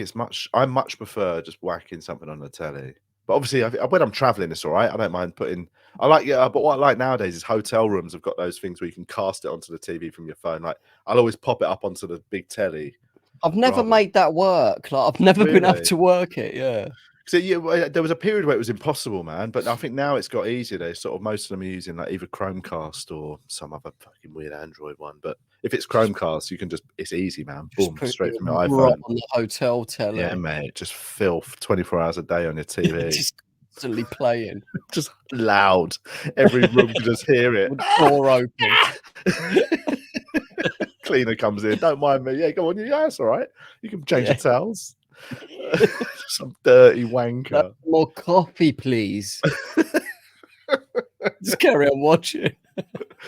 [SPEAKER 1] I much prefer just whacking something on the telly. But obviously, when I'm traveling, it's all right. I don't mind putting. But what I like nowadays is hotel rooms have got those things where you can cast it onto the TV from your phone. Like, I'll always pop it up onto the big telly.
[SPEAKER 2] I've never made that work. Like, I've never been able to work it. Yeah.
[SPEAKER 1] So there was a period where it was impossible, man. But I think now it's got easier. They sort of, most of them are using like either Chromecast or some other fucking weird Android one. But if it's Chromecast, you can it's easy, man. Boom, straight from your iPhone
[SPEAKER 2] on the hotel telly.
[SPEAKER 1] Yeah, mate. Just filth 24 hours a day on your TV.
[SPEAKER 2] Just constantly playing.
[SPEAKER 1] Just loud. Every room can just hear it.
[SPEAKER 2] With door open.
[SPEAKER 1] Cleaner comes in. Don't mind me. Yeah, go on. Yeah, that's all right. You can change your towels. Some dirty wanker.
[SPEAKER 2] More coffee, please. Just carry on watching.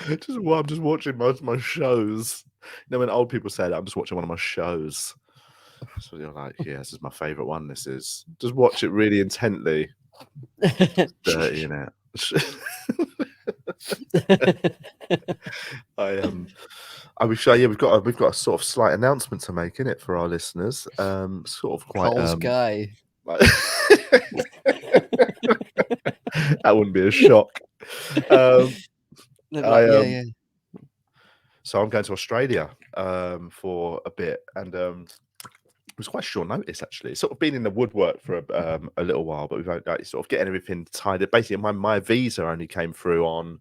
[SPEAKER 1] I'm just watching my shows. You know, when old people say that, I'm just watching one of my shows. So you're like, yeah, this is my favourite one. This is. Just watch it really intently. Dirty, innit? We've got a sort of slight announcement to make, innit, for our listeners. Sort of quite
[SPEAKER 2] Cole's gay.
[SPEAKER 1] That wouldn't be a shock.
[SPEAKER 2] Yeah.
[SPEAKER 1] So I'm going to Australia for a bit, and it was quite short notice, actually. It's sort of been in the woodwork for a little while, but we've like, sort of getting everything tied up. Basically, my visa only came through on,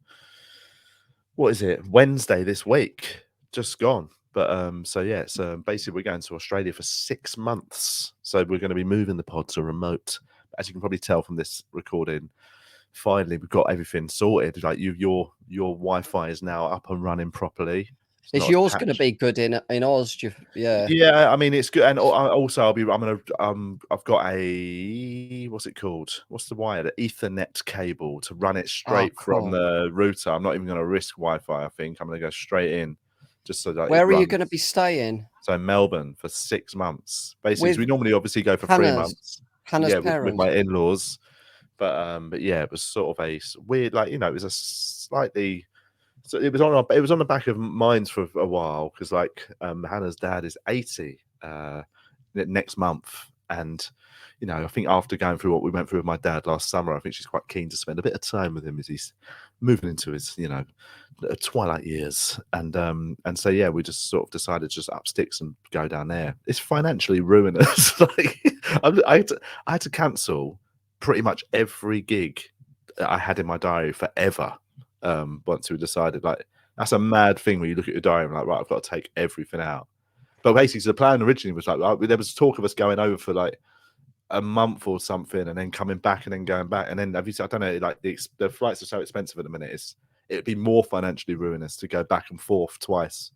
[SPEAKER 1] what is it, Wednesday this week, just gone. But so yeah, so basically we're going to Australia for 6 months. So we're going to be moving the pod to remote. As you can probably tell from this recording, finally we've got everything sorted. Like your Wi-Fi is now up and running properly.
[SPEAKER 2] Is yours going to be good in Oz? Yeah.
[SPEAKER 1] Yeah, I mean it's good, and also I've got a, what's it called? What's the wire? The Ethernet cable to run it straight from the router. I'm not even going to risk Wi-Fi. I think I'm going to go straight in, just so that.
[SPEAKER 2] Where are you going to be staying?
[SPEAKER 1] So Melbourne for 6 months. Basically, we normally obviously go for 3 months.
[SPEAKER 2] Hannah's parents.
[SPEAKER 1] With my in-laws, but yeah, it was sort of a weird, like, it was a slightly. So it was on the back of minds for a while, because like Hannah's dad is 80 next month, and I think after going through what we went through with my dad last summer, I think she's quite keen to spend a bit of time with him as he's moving into his twilight years, and so yeah, we just sort of decided to just up sticks and go down there. It's financially ruinous. Like I had to cancel pretty much every gig that I had in my diary forever. Once we decided, like, that's a mad thing when you look at your diary and like, right, I've got to take everything out. But basically, so the plan originally was like, there was talk of us going over for like a month or something, and then coming back and then going back, and then I don't know, like the flights are so expensive at the minute. It'd be more financially ruinous to go back and forth twice,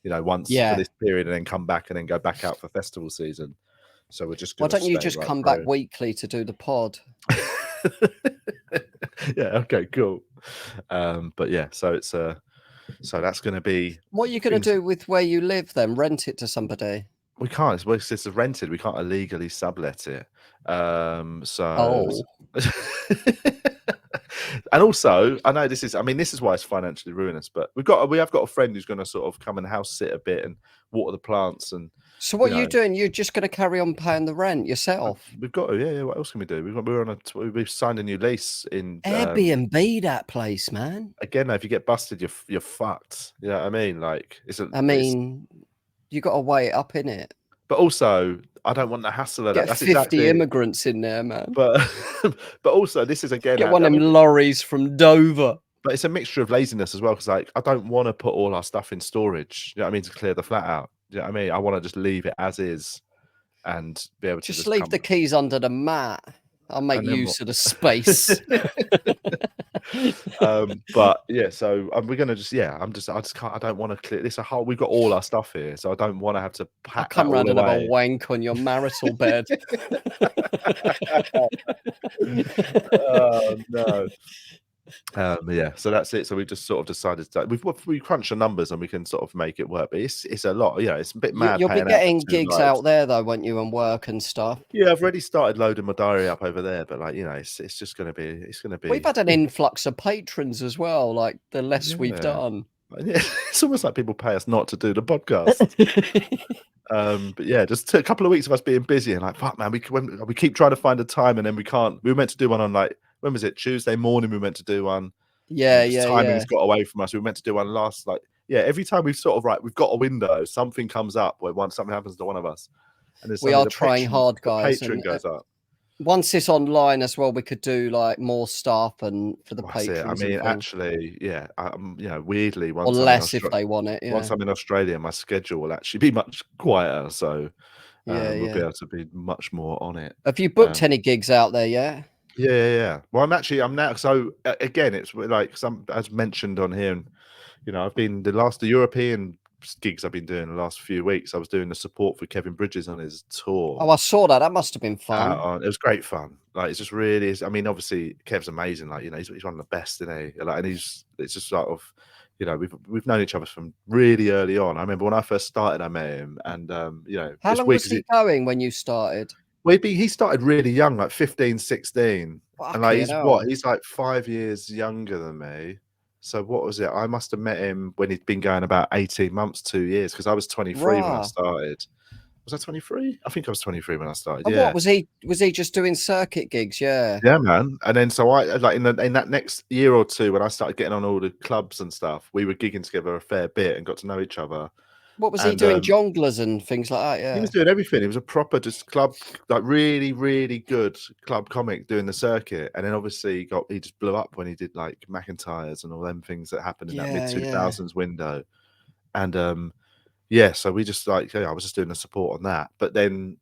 [SPEAKER 1] once for this period, and then come back and then go back out for festival season. So we're just.
[SPEAKER 2] Why don't you just come back weekly to do the pod?
[SPEAKER 1] Yeah. Okay. Cool. But yeah. So it's so that's going to be.
[SPEAKER 2] What are you going to do with where you live then? Rent it to somebody?
[SPEAKER 1] We can't. It's rented. We can't illegally sublet it.
[SPEAKER 2] Oh.
[SPEAKER 1] And also, I know this is. I mean, this is why it's financially ruinous. But we have got a friend who's going to sort of come and house sit a bit and water the plants. And
[SPEAKER 2] so, what are you doing? You're just going to carry on paying the rent yourself?
[SPEAKER 1] We've got to. Yeah. What else can we do? We've signed a new lease in
[SPEAKER 2] Airbnb that place, man.
[SPEAKER 1] Again, if you get busted, you're fucked. You know what I mean? Like
[SPEAKER 2] You got to weigh it up in it.
[SPEAKER 1] But also, I don't want the hassle of
[SPEAKER 2] Get
[SPEAKER 1] that. That's
[SPEAKER 2] 50
[SPEAKER 1] exactly,
[SPEAKER 2] immigrants in there, man.
[SPEAKER 1] But also, this is again.
[SPEAKER 2] Get one of them lorries from Dover.
[SPEAKER 1] But it's a mixture of laziness as well, because like I don't want to put all our stuff in storage. You know what I mean? To clear the flat out. You know what I mean? I want to just leave it as is, and be able to
[SPEAKER 2] just leave the keys under the mat. I'll make use of the space.
[SPEAKER 1] But yeah, so we're gonna just I just can't. I don't want to clear this. We've got all our stuff here, so I don't want to have to pack.
[SPEAKER 2] Come round and have a wank on your marital bed.
[SPEAKER 1] Oh no. Yeah, so that's it. So we just sort of decided that we crunched the numbers and we can sort of make it work. But it's a lot. Yeah, it's a bit mad.
[SPEAKER 2] You'll be getting gigs out there though, won't you, and work and stuff?
[SPEAKER 1] Yeah, I've already started loading my diary up over there. But like, you know, it's just gonna be.
[SPEAKER 2] We've had an influx of patrons as well. Like the less we've done.
[SPEAKER 1] Yeah, it's almost like people pay us not to do the podcast. But yeah, just a couple of weeks of us being busy and like, fuck, man, we keep trying to find a time and then we can't. We were meant to do one on like, when was it? Tuesday morning. We were meant to do one. Timing's got away from us. We were meant to do one last, like, every time we've sort of we've got a window, something comes up where something happens to one of us. And
[SPEAKER 2] we are trying hard, guys.
[SPEAKER 1] Patreon goes up.
[SPEAKER 2] Once it's online as well, we could do like more stuff and for the patrons.
[SPEAKER 1] I mean, actually, yeah, weirdly,
[SPEAKER 2] or less if they want it. Yeah.
[SPEAKER 1] Once I'm in Australia, my schedule will actually be much quieter, so we'll be able to be much more on it.
[SPEAKER 2] Have you booked any gigs out there yet?
[SPEAKER 1] Yeah. Well, I'm now. So again, it's like as mentioned on here, and you know, I've been the European gigs I've been doing the last few weeks. I was doing the support for Kevin Bridges on his tour.
[SPEAKER 2] Oh, I saw that. That must have been fun.
[SPEAKER 1] It was great fun. Like, it's just really is. I mean, obviously, Kev's amazing. Like, you know, he's one of the best, isn't he? Like, and it's just sort of, you know, we've known each other from really early on. I remember when I first started, I met him, and you know,
[SPEAKER 2] how long was he going when you started?
[SPEAKER 1] Well, he started really young, like 15, 16. And like he's like 5 years younger than me. So what was it? I must have met him when he'd been going about 18 months, 2 years, because I was 23 when I started. Was I 23? I think I was 23 when I started.
[SPEAKER 2] And what was he just doing circuit gigs? Yeah,
[SPEAKER 1] man. And then so I like in that next year or two when I started getting on all the clubs and stuff, we were gigging together a fair bit and got to know each other.
[SPEAKER 2] What was he doing? Jonglers and things like that. Yeah,
[SPEAKER 1] he was doing everything. He was a proper just club, like really, really good club comic doing the circuit. And then obviously he just blew up when he did like McIntyre's and all them things that happened in that mid 2000s window. And so we just I was just doing the support on that. But then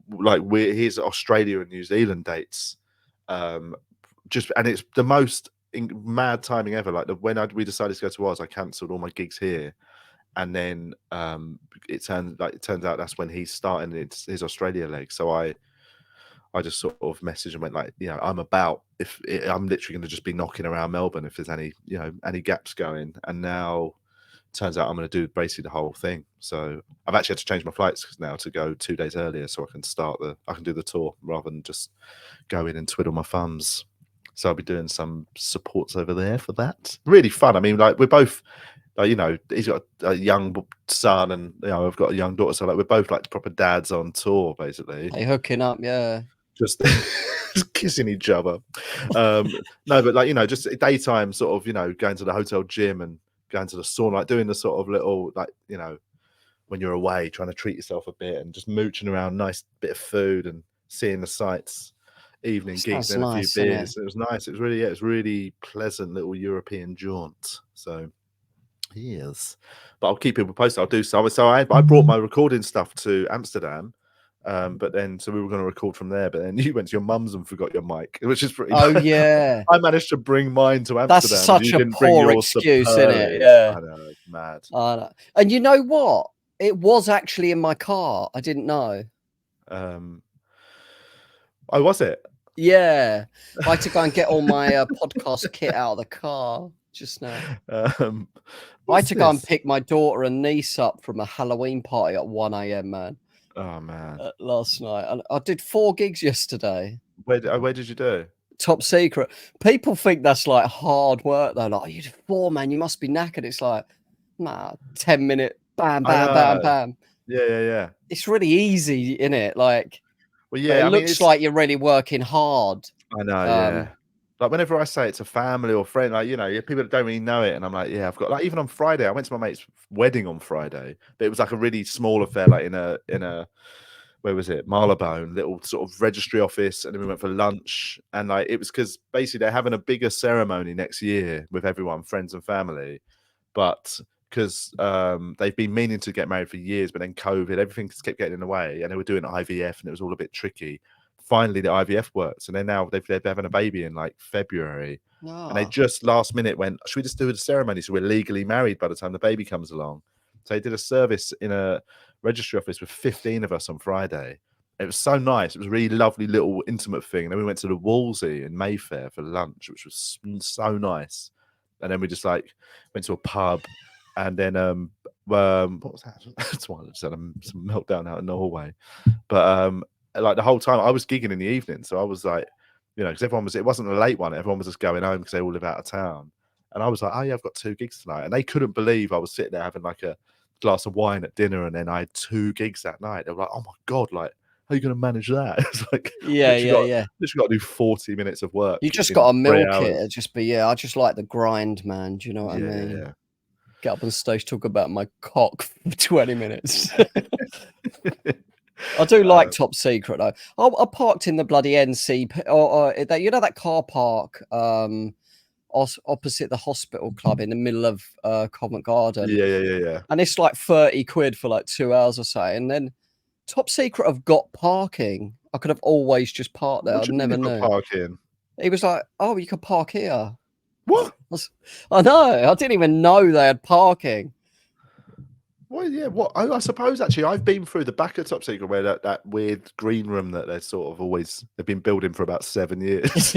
[SPEAKER 1] like his Australia and New Zealand dates, and it's the most mad timing ever. Like when we decided to go to Oz, I cancelled all my gigs here. And then it turns out that's when he's starting his Australia leg. So I just sort of messaged and went like, you know, I'm literally going to just be knocking around Melbourne if there's any gaps going. And now turns out I'm going to do basically the whole thing. So I've actually had to change my flights now to go 2 days earlier so I can do the tour rather than just go in and twiddle my thumbs. So I'll be doing some supports over there for that. Really fun. I mean, like we're both. You know, he's got a young son, and you know, I've got a young daughter. So like, we're both like proper dads on tour, basically.
[SPEAKER 2] Hey, hooking up, yeah.
[SPEAKER 1] Just kissing each other. No, but like, you know, just daytime sort of, you know, going to the hotel gym and going to the sauna, like doing the sort of little, like, you know, when you're away, trying to treat yourself a bit and just mooching around, nice bit of food and seeing the sights. Evening gigs and a few beers. It was nice. It was really pleasant little European jaunt. So. Yes, but I'll keep people posted. I'll do so. So I brought my recording stuff to Amsterdam, but then we were going to record from there. But then you went to your mum's and forgot your mic, which is pretty.
[SPEAKER 2] Oh yeah,
[SPEAKER 1] I managed to bring mine to Amsterdam.
[SPEAKER 2] That's such a poor excuse, isn't it? Yeah,
[SPEAKER 1] I know, it's mad.
[SPEAKER 2] I know. And you know what? It was actually in my car. I didn't know.
[SPEAKER 1] Oh, was it?
[SPEAKER 2] Yeah, I had to go and get all my podcast kit out of the car just now. I had to go and pick my daughter and niece up from a Halloween party at 1 a.m, man.
[SPEAKER 1] Oh man.
[SPEAKER 2] Last night. I did 4 gigs yesterday.
[SPEAKER 1] Where did you do?
[SPEAKER 2] Top secret. People think that's like hard work though. Like, oh, you did 4, man. You must be knackered. It's like, nah, 10-minute, bam, bam, bam, bam.
[SPEAKER 1] Yeah.
[SPEAKER 2] It's really easy, innit? Like,
[SPEAKER 1] well, yeah.
[SPEAKER 2] it looks like you're really working hard.
[SPEAKER 1] I know, yeah. Like whenever I say it's a family or friend, like, you know, people that don't really know it, and I'm like, yeah, I've got, like, even on Friday, I went to my mate's wedding on Friday, but it was like a really small affair, like in a where was it, Marylebone, little sort of registry office, and then we went for lunch, and like it was because basically they're having a bigger ceremony next year with everyone, friends and family, but because they've been meaning to get married for years, but then COVID, everything just kept getting in the way, and they were doing IVF, and it was all a bit tricky. Finally, the IVF works, and they're having a baby in like February, and they just last minute went, should we just do the ceremony so we're legally married by the time the baby comes along? So they did a service in a registry office with 15 of us on Friday. It was so nice. It was a really lovely little intimate thing. And then we went to the Wolsey in Mayfair for lunch, which was so nice. And then we just like went to a pub, and then what was that? That's why I just had some meltdown out in Norway. But like the whole time I was gigging in the evening, so I was like, you know, because it wasn't a late one, everyone was just going home because they all live out of town, and I was like, oh yeah, I've got 2 gigs tonight, and they couldn't believe I was sitting there having like a glass of wine at dinner, and then I had 2 gigs that night. They were like, oh my god, like, how are you going to manage that? It's like,
[SPEAKER 2] yeah.
[SPEAKER 1] Literally got to do 40 minutes of work.
[SPEAKER 2] You just got to milk it. I just like the grind, man. Do you know what I mean?
[SPEAKER 1] Yeah.
[SPEAKER 2] Get up on stage, talk about my cock for 20 minutes. I do like Top Secret though. I parked in the bloody NC, or you know that car park opposite the hospital club in the middle of Covent Garden.
[SPEAKER 1] Yeah.
[SPEAKER 2] And it's like 30 quid for like 2 hours or so. And then Top Secret have got parking. I could have always just parked there. I never knew.
[SPEAKER 1] Parking.
[SPEAKER 2] He was like, "Oh, you could park here."
[SPEAKER 1] What?
[SPEAKER 2] I know. I didn't even know they had parking.
[SPEAKER 1] Well, yeah. What? I suppose actually, I've been through the back of Top Secret where that weird green room that they're sort of they've been building for about 7 years.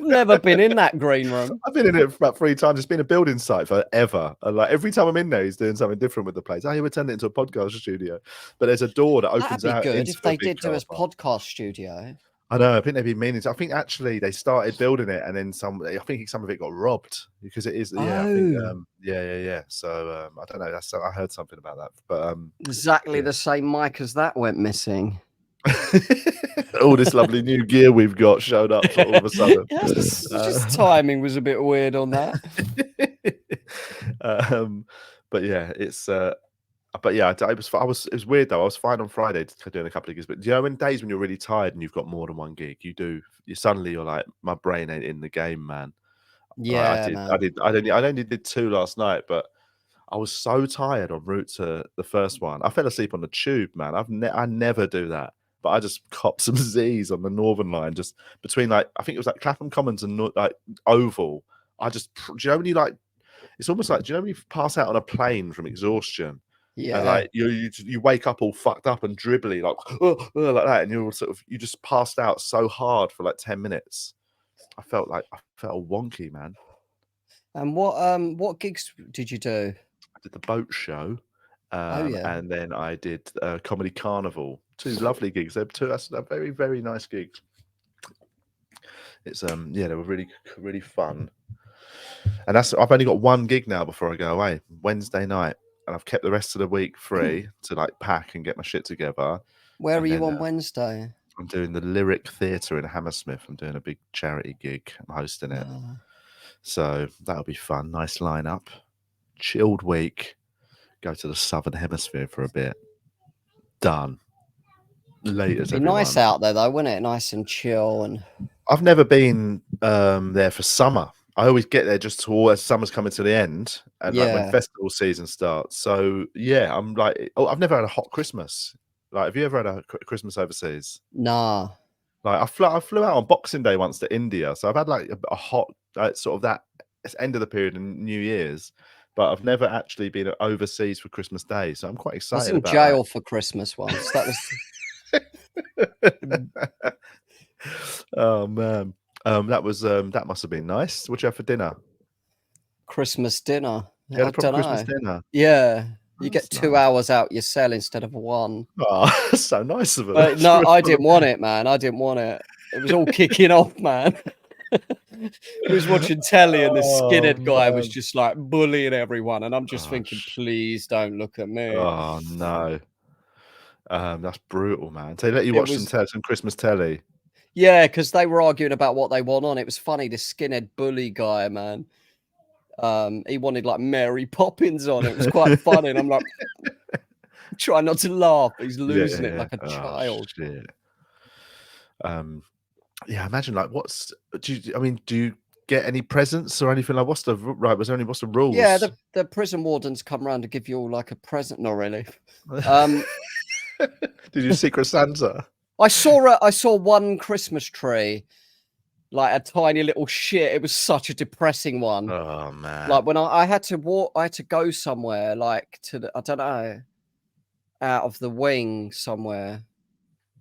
[SPEAKER 2] Never been in that green room.
[SPEAKER 1] I've been in it about 3 times. It's been a building site forever. And like every time I'm in there, he's doing something different with the place. Oh, you turned it into a podcast studio, but there's a door that opens out.
[SPEAKER 2] That'd be good if they did do a podcast studio.
[SPEAKER 1] I know. I think they've been meaning to. I think actually they started building it, and then I think some of it got robbed because it is. Yeah, I think. Yeah. So I don't know. I heard something about that, but
[SPEAKER 2] exactly the same mic as that went missing.
[SPEAKER 1] All this lovely new gear we've got showed up all of a sudden.
[SPEAKER 2] Just timing was a bit weird on that.
[SPEAKER 1] But yeah, it's. But yeah, it was weird though. I was fine on Friday doing a couple of gigs, but you know, in days when you're really tired and you've got more than 1 gig, you're like, my brain ain't in the game, man.
[SPEAKER 2] Yeah,
[SPEAKER 1] I only did 2 last night, but I was so tired en route to the first one. I fell asleep on the tube, man. I never do that, but I just copped some Z's on the Northern Line, just between like, I think it was like Clapham Commons and like Oval. Do you know when you like? It's almost like, do you know when you pass out on a plane from exhaustion?
[SPEAKER 2] Yeah,
[SPEAKER 1] and like you wake up all fucked up and dribbly, like like that, and you just passed out so hard for like 10 minutes. I felt wonky, man.
[SPEAKER 2] And what gigs did you do?
[SPEAKER 1] I did the boat show, and then I did Comedy Carnival. 2 lovely gigs. They're very, very nice gigs. It's they were really, really fun. And I've only got 1 gig now before I go away, Wednesday night. And I've kept the rest of the week free to like pack and get my shit together.
[SPEAKER 2] Where are you on Wednesday?
[SPEAKER 1] I'm doing the Lyric Theatre in Hammersmith. I'm doing a big charity gig. I'm hosting it. So that'll be fun. Nice lineup. Chilled week. Go to the Southern Hemisphere for a bit. Done. Later. It'd be
[SPEAKER 2] nice out there though, wouldn't it? Nice and chill. And
[SPEAKER 1] I've never been there for summer. I always get there just as summer's coming to the end, and like when festival season starts. So yeah, I'm like, I've never had a hot Christmas. Like, have you ever had a Christmas overseas?
[SPEAKER 2] Nah.
[SPEAKER 1] Like I flew out on Boxing Day once to India, so I've had like a hot sort of that end of the period in New Year's, but I've never actually been overseas for Christmas Day. So I'm quite excited.
[SPEAKER 2] I was in jail for Christmas once. That
[SPEAKER 1] was. Oh man. That must have been nice. What did you have for dinner?
[SPEAKER 2] Christmas dinner.
[SPEAKER 1] You had a proper Christmas dinner.
[SPEAKER 2] Yeah. You get 2 hours out your cell instead of 1.
[SPEAKER 1] Oh, that's so nice of him.
[SPEAKER 2] But no, I didn't want it, man. I didn't want it. It was all kicking off, man. We was watching telly and this skinhead guy was just like bullying everyone, and I'm just thinking, please don't look at me.
[SPEAKER 1] Oh no. That's brutal, man. So they let you watch some Christmas telly.
[SPEAKER 2] Yeah, because they were arguing about what they want on. It was funny, this skinhead bully guy, man. He wanted like Mary Poppins on. It was quite funny, and I'm like, try not to laugh. He's losing it like a child.
[SPEAKER 1] Shit. Yeah, imagine like do you get any presents or anything? Like, what's the rules?
[SPEAKER 2] Yeah, the prison wardens come around to give you all like a present. Not really.
[SPEAKER 1] Did you Secret Santa?
[SPEAKER 2] I saw one Christmas tree, like a tiny little shit. It was such a depressing one.
[SPEAKER 1] Oh man!
[SPEAKER 2] Like when I had to go somewhere, like to I don't know, out of the wing somewhere.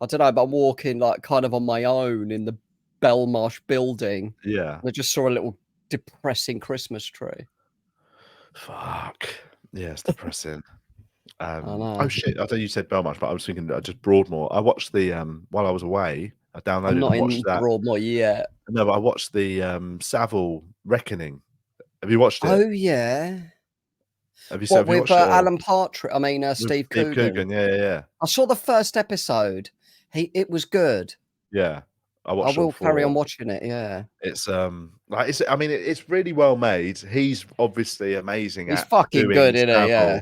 [SPEAKER 2] I don't know, but I'm walking like kind of on my own in the Belmarsh building.
[SPEAKER 1] Yeah,
[SPEAKER 2] I just saw a little depressing Christmas tree.
[SPEAKER 1] Fuck. Yeah, it's depressing.
[SPEAKER 2] Oh
[SPEAKER 1] shit! I thought you said Belmarsh, but I was thinking just Broadmoor. I watched the while I was away. I downloaded and watched that.
[SPEAKER 2] Broadmoor yet.
[SPEAKER 1] No, but I watched the Savile Reckoning. Have you watched it?
[SPEAKER 2] Oh yeah.
[SPEAKER 1] Have you watched it?
[SPEAKER 2] Alan Partridge? I mean, Steve Coogan.
[SPEAKER 1] Steve Coogan. Yeah.
[SPEAKER 2] I saw the first episode. It was good.
[SPEAKER 1] Yeah,
[SPEAKER 2] I will carry on watching it. Yeah,
[SPEAKER 1] it's it's really well made. He's obviously amazing.
[SPEAKER 2] He's fucking good, isn't he? Yeah.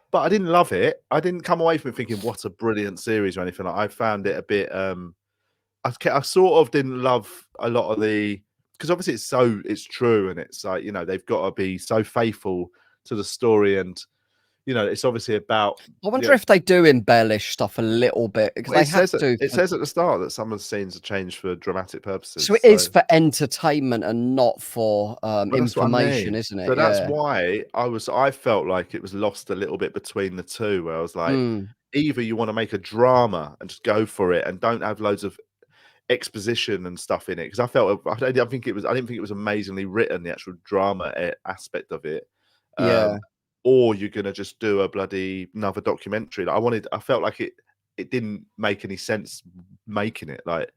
[SPEAKER 1] But I didn't love it. I didn't come away from it thinking what a brilliant series or anything. I found it a bit. I sort of didn't love a lot of because obviously it's true, and it's like, they've got to be so faithful to the story, and it's obviously about.
[SPEAKER 2] I wonder if they do embellish stuff a little bit, because they have to.
[SPEAKER 1] It says at the start that some of the scenes are changed for dramatic purposes.
[SPEAKER 2] So it is for entertainment and not for information, isn't it?
[SPEAKER 1] So that's why I felt like it was lost a little bit between the two, where I was like, either you want to make a drama and just go for it and don't have loads of exposition and stuff in it, because I didn't think it was amazingly written, the actual drama aspect of it. Or you're gonna just do a bloody another documentary. I felt like it didn't make any sense making it. Like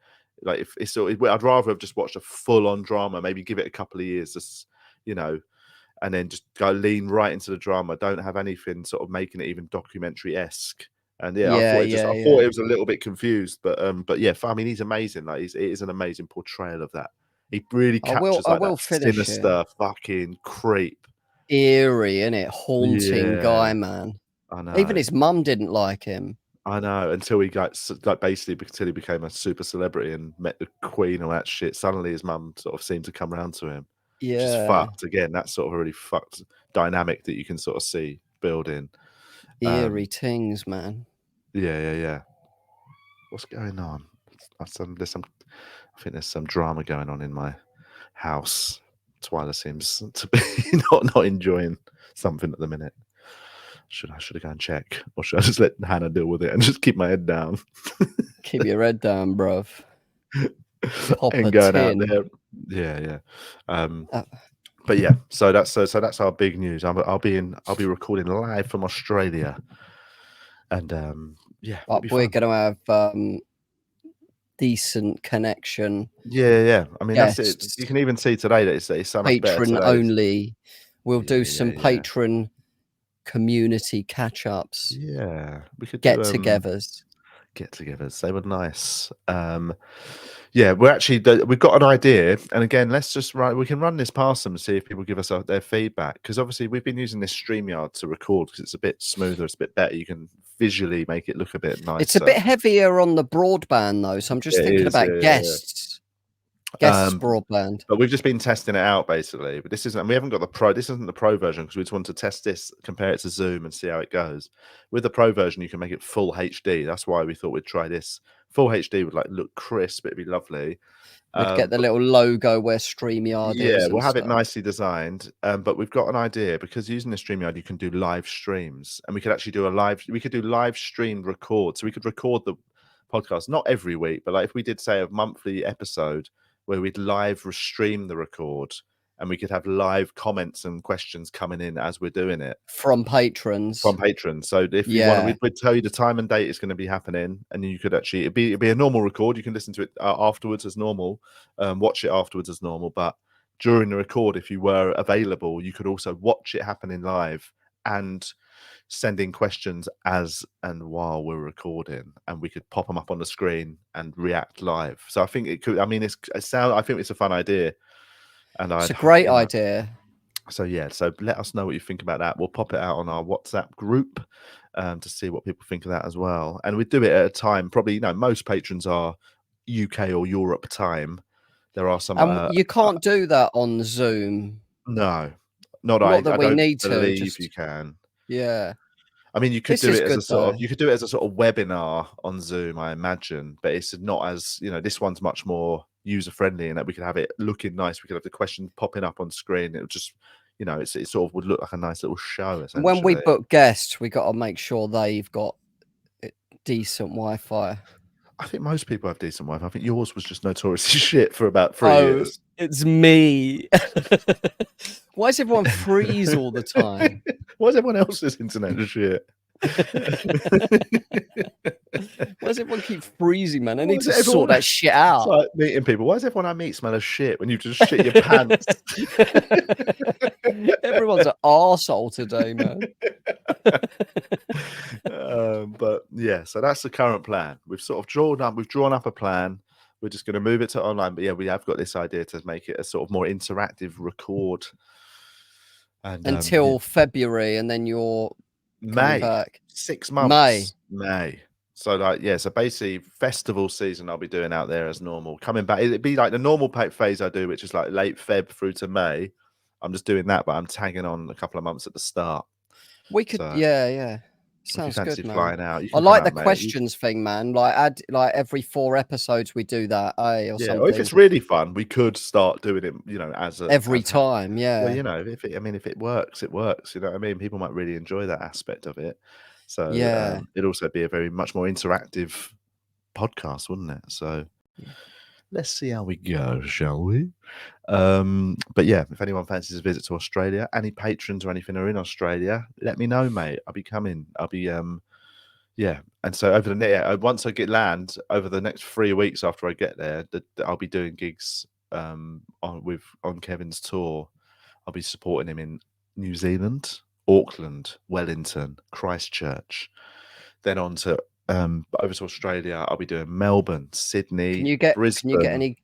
[SPEAKER 1] if it's I'd rather have just watched a full-on drama, maybe give it a couple of years, just and then just go lean right into the drama. Don't have anything sort of making it even documentary-esque. And I thought it was a little bit confused, but yeah, I mean, he's amazing. Like it is an amazing portrayal of that. He really captures that sinister fucking creep.
[SPEAKER 2] Eerie, innit? Haunting guy, man.
[SPEAKER 1] I know.
[SPEAKER 2] Even his mum didn't like him.
[SPEAKER 1] I know, until he basically until he became a super celebrity and met the Queen and all that shit. Suddenly his mum sort of seemed to come around to him.
[SPEAKER 2] Yeah.
[SPEAKER 1] Which is fucked. Again, that's sort of a really fucked dynamic that you can sort of see building.
[SPEAKER 2] Eerie things, man.
[SPEAKER 1] Yeah. What's going on? I think there's some drama going on in my house. Twyla seems to be not enjoying something at the minute. I should have gone and check, or should I just let Hannah deal with it and just keep my head down?
[SPEAKER 2] Keep your head down, bruv. Pop
[SPEAKER 1] and going out there. Yeah. But yeah, so that's our big news. I'll be recording live from Australia, and
[SPEAKER 2] we're going to have decent connection.
[SPEAKER 1] Yeah. I mean, that's it. You can even see today that it's so much better.
[SPEAKER 2] Patron only. We'll do some patron community catch-ups.
[SPEAKER 1] Yeah, we could
[SPEAKER 2] get-togethers.
[SPEAKER 1] Get-togethers. They were nice. Yeah, we've got an idea, and again, we can run this past them and see if people give us their feedback, because obviously we've been using this StreamYard to record because it's a bit smoother, it's a bit better. You can visually make it look a bit nicer.
[SPEAKER 2] It's a bit heavier on the broadband though, so I'm just thinking about guests. Guests broadband.
[SPEAKER 1] But we've just been testing it out basically. But we haven't got the pro. This isn't the pro version because we just want to test this, compare it to Zoom, and see how it goes. With the pro version, you can make it full HD. That's why we thought we'd try this. Full HD would look crisp. It'd be lovely.
[SPEAKER 2] We'd get the little logo where StreamYard is.
[SPEAKER 1] Yeah, we'll have it nicely designed. But we've got an idea, because using the StreamYard, you can do live streams, and we could actually do live streamed record. So we could record the podcast, not every week, but if we did say a monthly episode where we'd live stream the record, and we could have live comments and questions coming in as we're doing it
[SPEAKER 2] from patrons.
[SPEAKER 1] So if you want, we'd tell you the time and date it's going to be happening, and you could actually it'd be a normal record. You can listen to it afterwards as normal, watch it afterwards as normal. But during the record, if you were available, you could also watch it happening live and send in questions as and while we're recording, and we could pop them up on the screen and react live. So I think it could. I mean, I think it's a fun idea. And
[SPEAKER 2] it's a great idea.
[SPEAKER 1] So yeah, so let us know what you think about that. We'll pop it out on our WhatsApp group to see what people think of that as well. And we do it at a time, probably, most patrons are UK or Europe time. There are some.
[SPEAKER 2] You can't do that on Zoom.
[SPEAKER 1] No, not
[SPEAKER 2] that
[SPEAKER 1] I
[SPEAKER 2] we
[SPEAKER 1] don't
[SPEAKER 2] need
[SPEAKER 1] believe
[SPEAKER 2] to.
[SPEAKER 1] You can.
[SPEAKER 2] Yeah.
[SPEAKER 1] I mean, you could do it as a sort of, you could do it as a sort of webinar on Zoom, I imagine, but it's not as, this one's much more user friendly, and that we could have it looking nice. We could have the questions popping up on screen. It would just, it sort of would look like a nice little show.
[SPEAKER 2] When we book guests, we got to make sure they've got decent Wi-Fi.
[SPEAKER 1] I think most people have decent Wi-Fi. I think yours was just notoriously shit for about 3 years.
[SPEAKER 2] It's me. Why does everyone freeze all the time?
[SPEAKER 1] Why is everyone else's internet shit?
[SPEAKER 2] Why does everyone keep freezing, man? I need to sort that shit out.
[SPEAKER 1] It's like meeting people. Why does everyone I meet smell of shit when you just shit your pants?
[SPEAKER 2] Everyone's an arsehole today, man.
[SPEAKER 1] But yeah, so that's the current plan. We've sort of drawn up a plan. We're just going to move it to online. But yeah, we have got this idea to make it a sort of more interactive record. And
[SPEAKER 2] until February, and then you're
[SPEAKER 1] May,
[SPEAKER 2] back.
[SPEAKER 1] 6 months. May. So so basically festival season I'll be doing out there as normal. Coming back, it'd be like the normal phase I do, which is like late Feb through to May. I'm just doing that, but I'm tagging on a couple of months at the start.
[SPEAKER 2] We could, yeah. Sounds good, man.
[SPEAKER 1] Flying out,
[SPEAKER 2] I like the questions thing, man. Like every 4 episodes we do that, or something.
[SPEAKER 1] Or if it's really fun, we could start doing it, as
[SPEAKER 2] every time. Yeah.
[SPEAKER 1] Well, if it works, it works. You know what I mean? People might really enjoy that aspect of it. So it'd also be a very much more interactive podcast, wouldn't it? So let's see how we go, shall we? But yeah, if anyone fancies a visit to Australia, any patrons or anything are in Australia, let me know, mate. I'll be coming. I'll be and so once I get land over the next 3 weeks after I get there, I'll be doing gigs on Kevin's tour. I'll be supporting him in New Zealand, Auckland, Wellington, Christchurch, then on to over to Australia. I'll be doing Melbourne, Sydney, Brisbane.
[SPEAKER 2] Can you get any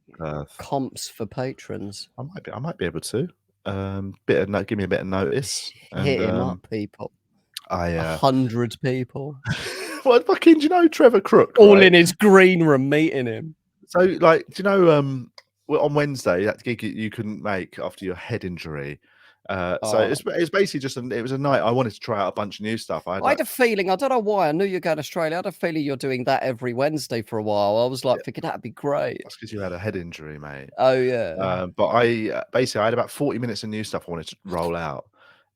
[SPEAKER 2] comps for patrons?
[SPEAKER 1] I might be able to. Give me a bit of notice.
[SPEAKER 2] Hit him up, people. 100 people.
[SPEAKER 1] Well, fucking, do you know Trevor Crook?
[SPEAKER 2] All in his green room meeting him.
[SPEAKER 1] So, do you know, on Wednesday, that gig you couldn't make after your head injury. So it's basically it was a night I wanted to try out a bunch of new stuff. I had a
[SPEAKER 2] feeling, I don't know why, I knew you're going to Australia. I had a feeling you're doing that every Wednesday for a while. I was thinking that'd be great.
[SPEAKER 1] That's because you had a head injury, mate.
[SPEAKER 2] Oh yeah.
[SPEAKER 1] But I had about 40 minutes of new stuff I wanted to roll out.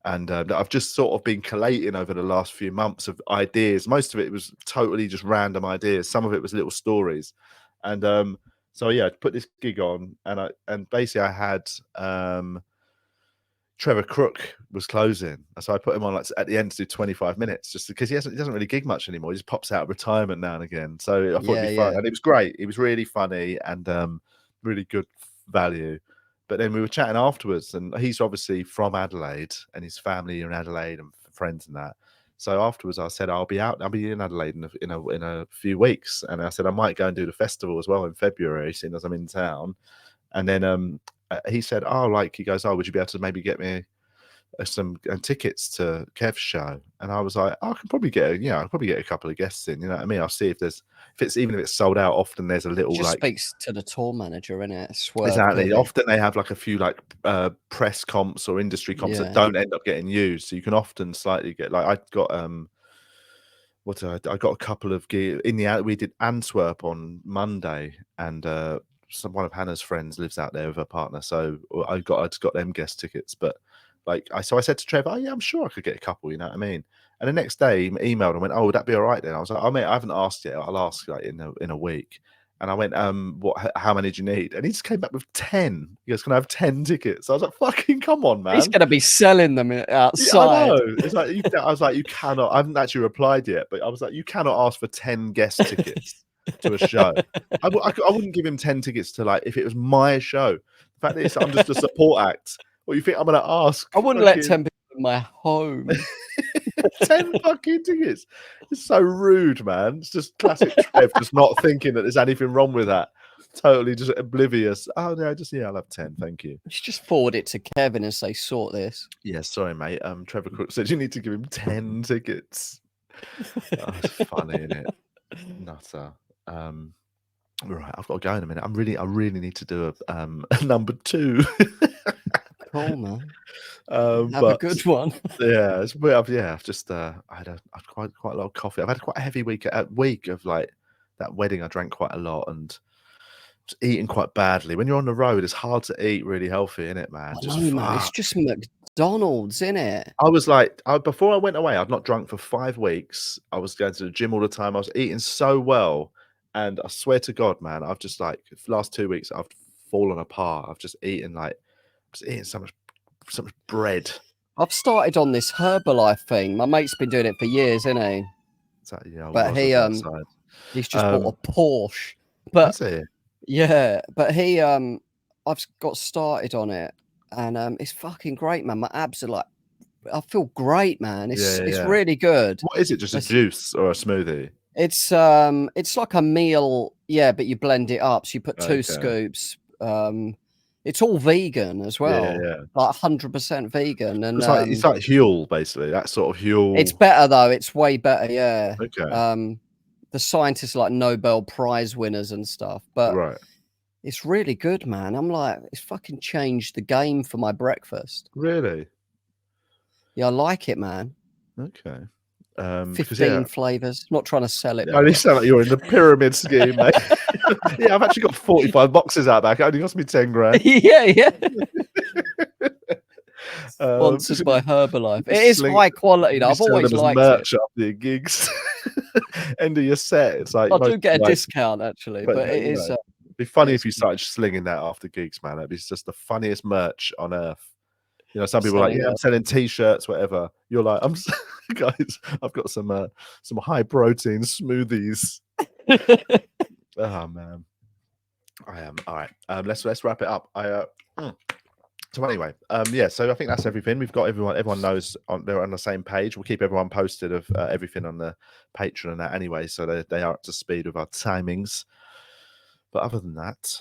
[SPEAKER 1] And I've just sort of been collating over the last few months of ideas. Most of it was totally just random ideas. Some of it was little stories. And so I put this gig on, and basically I had Trevor Crook was closing, so I put him on at the end to do 25 minutes, just because he doesn't really gig much anymore. He just pops out of retirement now and again. So I thought it'd be fun, and it was great. It was really funny and really good value. But then we were chatting afterwards, and he's obviously from Adelaide, and his family are in Adelaide and friends and that. So afterwards, I said I'll be in Adelaide in a few weeks, and I said I might go and do the festival as well in February, seeing as I'm in town. And then he said, he goes, would you be able to maybe get me some tickets to Kev's show? And I was like, I can probably get a couple of guests in. You know what I mean? I'll see if it's sold out. Often there's a little
[SPEAKER 2] speaks to the tour manager, innit?
[SPEAKER 1] Exactly. Clearly. Often they have a few press comps or industry comps that don't end up getting used. So you can often slightly get I got I got a couple of gigs we did Antwerp on Monday, and one of Hannah's friends lives out there with her partner, so I just got them guest tickets. But I said to Trevor, I'm sure I could get a couple, you know what I mean? And the next day he emailed and went, would that be all right then? I was like, mate, I haven't asked yet. I'll ask in a week. And I went, how many do you need? And he just came back with 10. He goes, can I have 10 tickets? I was like, fucking come on, man.
[SPEAKER 2] He's going to be selling them outside.
[SPEAKER 1] Yeah, I know. It's like, I was like, you cannot, I haven't actually replied yet, but I was like, you cannot ask for 10 guest tickets to a show. I wouldn't give him 10 tickets to, like, if it was my show. The fact that I'm just a support act. What you think I'm going to ask?
[SPEAKER 2] I wouldn't let 10 people in my home.
[SPEAKER 1] 10 fucking tickets. It's so rude, man. It's just classic Trev, just not thinking that there's anything wrong with that. Totally just oblivious. Oh no, I'll have 10, thank you.
[SPEAKER 2] You should just forward it to Kevin and say, sort this.
[SPEAKER 1] Yeah, sorry, mate. Trevor Crook said you need to give him 10 tickets. That's funny, isn't it? Nutter. Right, I've got to go in a minute. I really need to do a number 2.
[SPEAKER 2] Cool, man.
[SPEAKER 1] Have
[SPEAKER 2] a good one.
[SPEAKER 1] Yeah, I've just I had quite a lot of coffee. I've had quite a heavy week of like that wedding. I drank quite a lot and just eating quite badly. When you're on the road, it's hard to eat really healthy, isn't it, man?
[SPEAKER 2] Man, it's just McDonald's, isn't it?
[SPEAKER 1] I was like, before I went away, I'd not drunk for 5 weeks. I was going to the gym all the time. I was eating so well, and I swear to God, man, I've just like the last 2 weeks, I've fallen apart. I've just eaten so much bread.
[SPEAKER 2] I've started on this Herbalife thing. My mate's been doing it for years, isn't he? But he's just bought a Porsche. But yeah, but I've got started on it, and it's fucking great, man. My abs are like, I feel great, man. It's really good.
[SPEAKER 1] What is it? Just a juice or a smoothie?
[SPEAKER 2] It's like a meal, yeah, but you blend it up. So you put 2 scoops. It's all vegan as well, like 100% vegan, and
[SPEAKER 1] it's like Huel, basically. That sort of Huel.
[SPEAKER 2] It's better though. It's way better, yeah.
[SPEAKER 1] Okay.
[SPEAKER 2] The scientists are like Nobel Prize winners and stuff, but it's really good, man. I'm like, it's fucking changed the game for my breakfast.
[SPEAKER 1] Really?
[SPEAKER 2] Yeah, I like it, man.
[SPEAKER 1] Okay.
[SPEAKER 2] 15 flavors. Not trying to sell it.
[SPEAKER 1] You sound like you're in the pyramid scheme, mate. Yeah, I've actually got 45 boxes out back. It only cost me 10 grand.
[SPEAKER 2] Yeah. Sponsored by Herbalife. It is high quality. I've always liked
[SPEAKER 1] merch after your gigs. End of your set. It's like
[SPEAKER 2] I do get a discount actually, but it is.
[SPEAKER 1] It'd be funny if you started slinging that after gigs, man. It'd be just the funniest merch on earth. You know, some people are like, I'm selling T-shirts, whatever. You're like, guys, I've got some high protein smoothies. Oh man, I am all right. Let's wrap it up. So anyway, so I think that's everything. We've got everyone knows they're on the same page. We'll keep everyone posted of everything on the Patreon and that anyway, so they are up to speed with our timings. But other than that,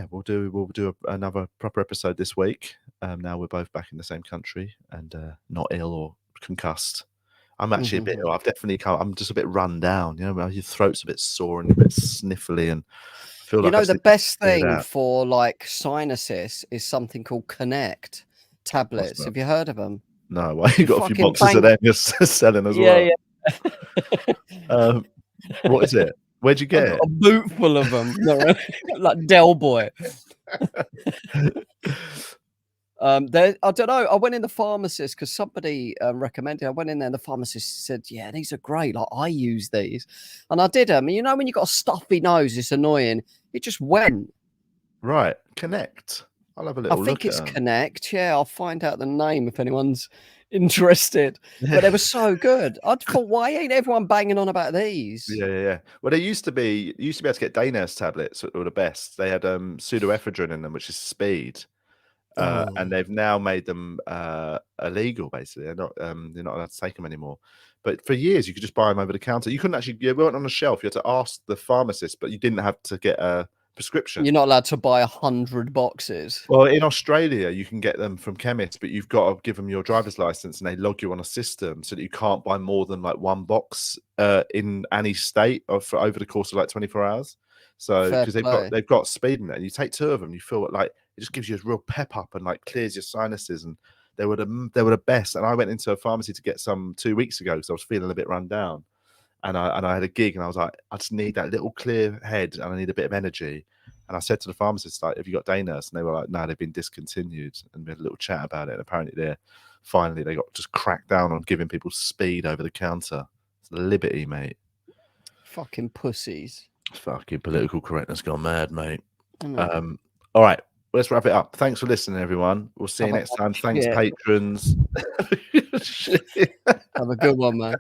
[SPEAKER 1] we'll do another proper episode this week. Now we're both back in the same country and not ill or concussed. I'm actually a bit ill. I'm just a bit run down. You know, your throat's a bit sore and a bit sniffly, and I feel like
[SPEAKER 2] the best thing for like sinuses is something called Connect tablets. Have you heard of them?
[SPEAKER 1] No, well, you got a few boxes of them you're selling as well. Yeah. What is it? Where'd you get it?
[SPEAKER 2] A boot full of them, like Del Boy. I don't know. I went in the pharmacist because somebody recommended. I went in there, and the pharmacist said, "Yeah, these are great. Like I use these," and I did them. You know, when you got a stuffy nose, it's annoying. It just went.
[SPEAKER 1] Right, Connect. I'll have a little look.
[SPEAKER 2] I think it's Connect. Yeah, I'll find out the name if anyone's interested. But they were so good. I thought, why ain't everyone banging on about these?
[SPEAKER 1] Yeah. Well, they used to be able to get day nurse tablets that were the best. They had pseudoephedrine in them, which is speed. And they've now made them illegal. Basically, they're not allowed to take them anymore. But for years, you could just buy them over the counter. You couldn't actually. You weren't on the shelf. You had to ask the pharmacist, but you didn't have to get a prescription.
[SPEAKER 2] You're not allowed to buy 100 boxes.
[SPEAKER 1] Well, in Australia, you can get them from chemists, but you've got to give them your driver's license, and they log you on a system so that you can't buy more than like one box in any state for over the course of like 24 hours. So because they've got speed in it, and you take 2 of them, you feel like it just gives you a real pep up and like clears your sinuses, and they were the best. And I went into a pharmacy to get some 2 weeks ago because I was feeling a bit run down, and I had a gig, and I was like, I just need that little clear head, and I need a bit of energy. And I said to the pharmacist, like, have you got day nurse? And they were like, no, they've been discontinued. And we had a little chat about it. And apparently they got just cracked down on giving people speed over the counter. It's liberty, mate.
[SPEAKER 2] Fucking pussies.
[SPEAKER 1] Fucking political correctness gone mad, mate.
[SPEAKER 2] Mm.
[SPEAKER 1] All right, let's wrap it up. Thanks for listening, everyone. We'll see you
[SPEAKER 2] Have
[SPEAKER 1] next time. Thanks,
[SPEAKER 2] shit.
[SPEAKER 1] patrons.
[SPEAKER 2] Have a good one, man.